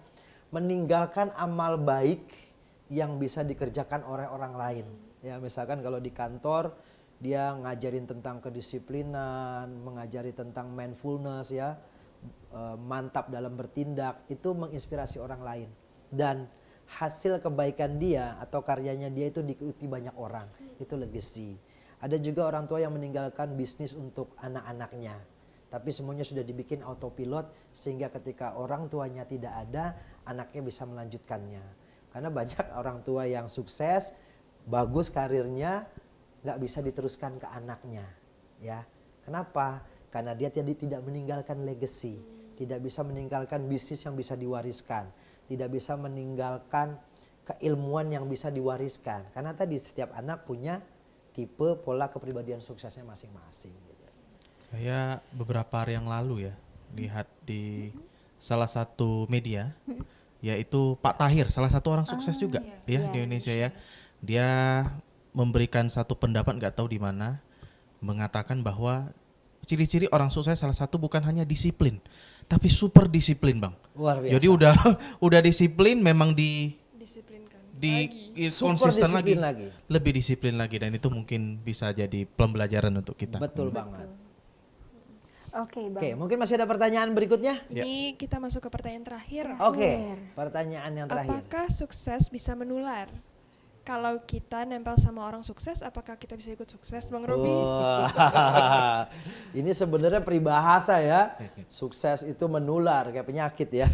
meninggalkan amal baik yang bisa dikerjakan oleh orang lain. Ya, misalkan kalau di kantor dia ngajarin tentang kedisiplinan, mengajari tentang mindfulness ya, mantap dalam bertindak, itu menginspirasi orang lain. Dan hasil kebaikan dia atau karyanya dia itu diikuti banyak orang, itu legacy. Ada juga orang tua yang meninggalkan bisnis untuk anak-anaknya, tapi semuanya sudah dibikin autopilot sehingga ketika orang tuanya tidak ada, anaknya bisa melanjutkannya. Karena banyak orang tua yang sukses, bagus karirnya, nggak bisa diteruskan ke anaknya, ya. Kenapa? Karena dia tidak meninggalkan legacy, tidak bisa meninggalkan bisnis yang bisa diwariskan, tidak bisa meninggalkan keilmuan yang bisa diwariskan. Karena tadi setiap anak punya tipe pola kepribadian suksesnya masing-masing. Gitu. Saya beberapa hari yang lalu ya lihat di salah satu media, yaitu Pak Tahir, salah satu orang sukses juga ya di Indonesia ya. Dia memberikan satu pendapat nggak tahu di mana, mengatakan bahwa ciri-ciri orang sukses salah satu bukan hanya disiplin, tapi super disiplin Bang. Luar biasa. Jadi udah disiplin, memang Disiplinkan. Super konsisten disiplin lagi, lagi. lebih disiplin lagi, dan itu mungkin bisa jadi pembelajaran untuk kita. Betul banget. Oke, Bang. Oke, mungkin masih ada pertanyaan berikutnya? Ini kita masuk ke pertanyaan terakhir. Oke, pertanyaan yang terakhir. Apakah sukses bisa menular? Kalau kita nempel sama orang sukses, apakah kita bisa ikut sukses, Bang Robi? Wah, ini sebenarnya peribahasa ya. Sukses itu menular kayak penyakit ya.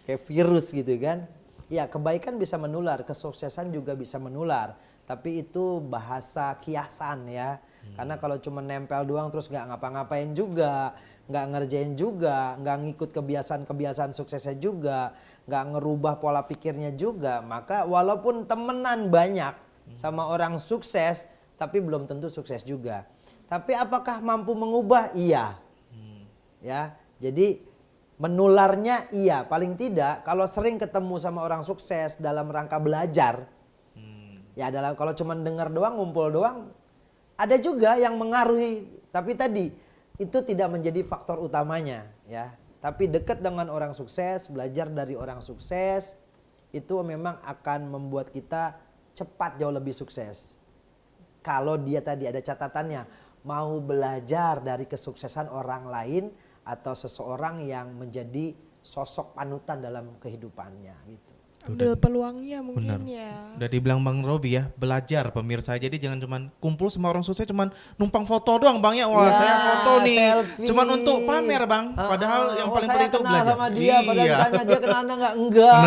Kayak virus gitu kan. Ya, kebaikan bisa menular, kesuksesan juga bisa menular. Tapi itu bahasa kiasan ya. Karena kalau cuma nempel doang terus nggak ngapa-ngapain juga, nggak ngerjain juga, nggak ngikut kebiasaan-kebiasaan suksesnya juga, nggak ngerubah pola pikirnya juga, maka walaupun temenan banyak sama orang sukses, tapi belum tentu sukses juga. Tapi apakah mampu mengubah? Iya. Ya, jadi menularnya iya. Paling tidak kalau sering ketemu sama orang sukses dalam rangka belajar, ya dalam kalau cuma dengar doang, ngumpul doang, ada juga yang mengaruhi. Tapi tadi itu tidak menjadi faktor utamanya, ya. Tapi dekat dengan orang sukses, belajar dari orang sukses, itu memang akan membuat kita cepat jauh lebih sukses. Kalau dia tadi ada catatannya, mau belajar dari kesuksesan orang lain atau seseorang yang menjadi sosok panutan dalam kehidupannya gitu. Ambil peluangnya mungkin Benar. ya. Udah dibilang Bang Robi ya, belajar pemirsa. Jadi jangan cuman kumpul sama orang sukses cuman numpang foto doang Bang ya. Wah, Ya, saya foto nih. selfie. Cuman untuk pamer Bang. Padahal yang paling penting itu saya kenal belajar. sama dia, padahal Iya. ditanya dia kenal Anda enggak.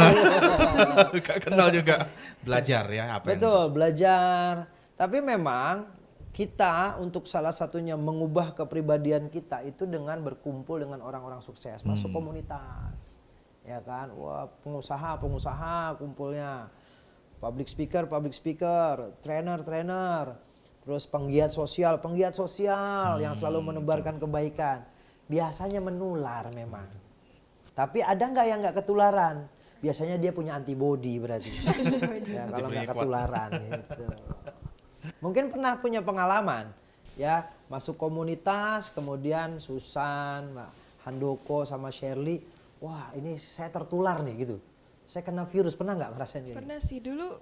Gak kenal juga. Belajar ya apa yang- Betul, belajar. Tapi memang kita untuk salah satunya mengubah kepribadian kita itu dengan berkumpul dengan orang-orang sukses, masuk komunitas. ya kan? Wah, pengusaha kumpulnya. Public speaker, trainer, terus penggiat sosial yang selalu menebarkan kebaikan. Biasanya menular memang. Tapi ada nggak yang nggak ketularan? Biasanya dia punya antibody berarti. Ya, kalau nggak ketularan gitu. Mungkin pernah punya pengalaman ya, masuk komunitas, kemudian Susan, Mbak Handoko sama Shirley, wah ini saya tertular nih gitu. Saya kena virus, pernah nggak ngerasain gitu? Pernah sih dulu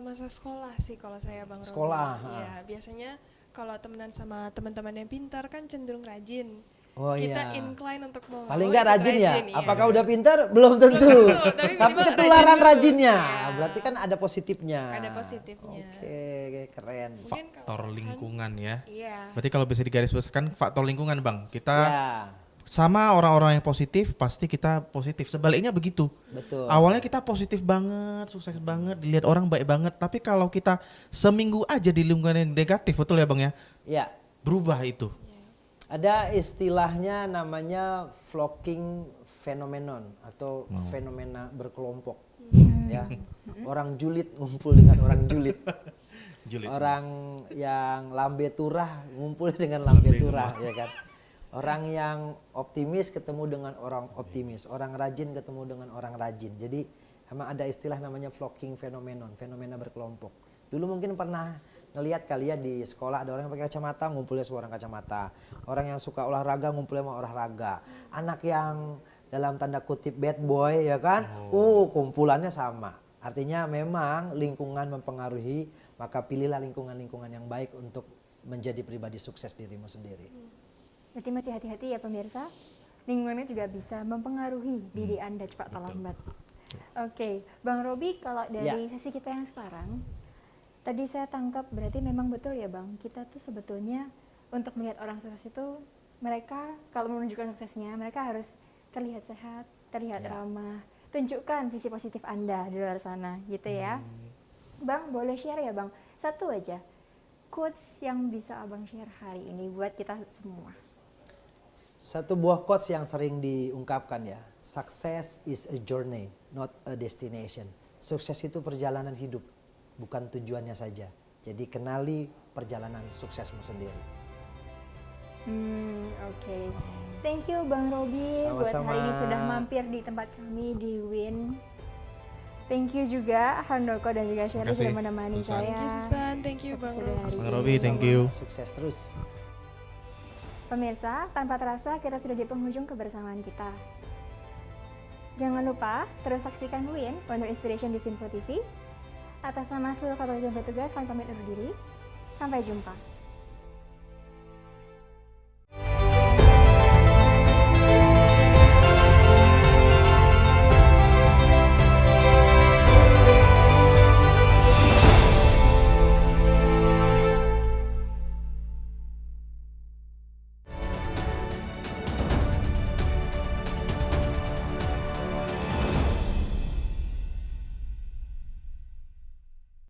masa sekolah sih kalau saya Bang Robi. Sekolah, Ya, biasanya kalau temenan sama teman-teman yang pintar kan cenderung rajin. Oh Kita iya. incline untuk mau Paling mau nggak ikut rajin ya? iya. Apakah udah pintar? Belum tentu. Tapi Tapi minimal ketularan rajin dulu. rajinnya. Iya. Berarti kan ada positifnya. Ada positifnya. Oke, keren. Mungkin Faktor kalau lingkungan ya. Iya. Berarti kalau bisa digarisbesarkan faktor lingkungan Bang. Kita Ya, sama orang-orang yang positif pasti kita positif. Sebaliknya begitu. betul. Awalnya kita positif banget, sukses banget, dilihat orang baik banget. Tapi kalau kita seminggu aja di lingkungan yang negatif, betul ya Bang ya? Ya, Berubah itu. ada istilahnya namanya flocking phenomenon atau fenomena berkelompok. Ya, orang julid ngumpul dengan orang julid. Orang yang lambe turah ngumpul dengan lambe turah, ya kan. Orang yang optimis ketemu dengan orang optimis, orang rajin ketemu dengan orang rajin. Jadi emang ada istilah namanya flocking phenomenon, fenomena berkelompok. Dulu mungkin pernah ngelihat kali ya di sekolah ada orang yang pakai kacamata ngumpulnya semua orang kacamata. Orang yang suka olahraga ngumpulnya sama olahraga. Anak yang dalam tanda kutip bad boy ya kan, kumpulannya sama. Artinya memang lingkungan mempengaruhi, maka pilihlah lingkungan-lingkungan yang baik untuk menjadi pribadi sukses dirimu sendiri. Berarti masih hati-hati ya pemirsa. Lingkungannya juga bisa mempengaruhi diri Anda cepat atau lambat. Oke, Bang Robi, kalau dari sesi kita yang sekarang, tadi saya tangkap berarti memang betul ya Bang, kita tuh sebetulnya untuk melihat orang sukses itu, mereka kalau menunjukkan suksesnya, mereka harus terlihat sehat, terlihat ramah, tunjukkan sisi positif Anda di luar sana gitu ya. Bang, boleh share ya Bang, satu aja quotes yang bisa Abang share hari ini buat kita semua. Satu buah quotes yang sering diungkapkan ya, success is a journey, not a destination. Sukses itu perjalanan hidup, bukan tujuannya saja. Jadi kenali perjalanan suksesmu sendiri. Oke. Thank you Bang Robi buat Sama-sama. hari ini sudah mampir di tempat kami di WIN. Thank you juga Handoko dan juga Shirley Makasih, sudah menemani Susan. saya. Thank you Susan, thank you Bang Sudah hari Robi. Bang Robi, thank you. Sukses terus. Pemirsa, tanpa terasa kita sudah di penghujung kebersamaan kita. Jangan lupa terus saksikan WIN Wonder Inspiration di Sinfo TV. Atas nama seluruh kapasitas petugas, kami pamit undur diri. Sampai jumpa.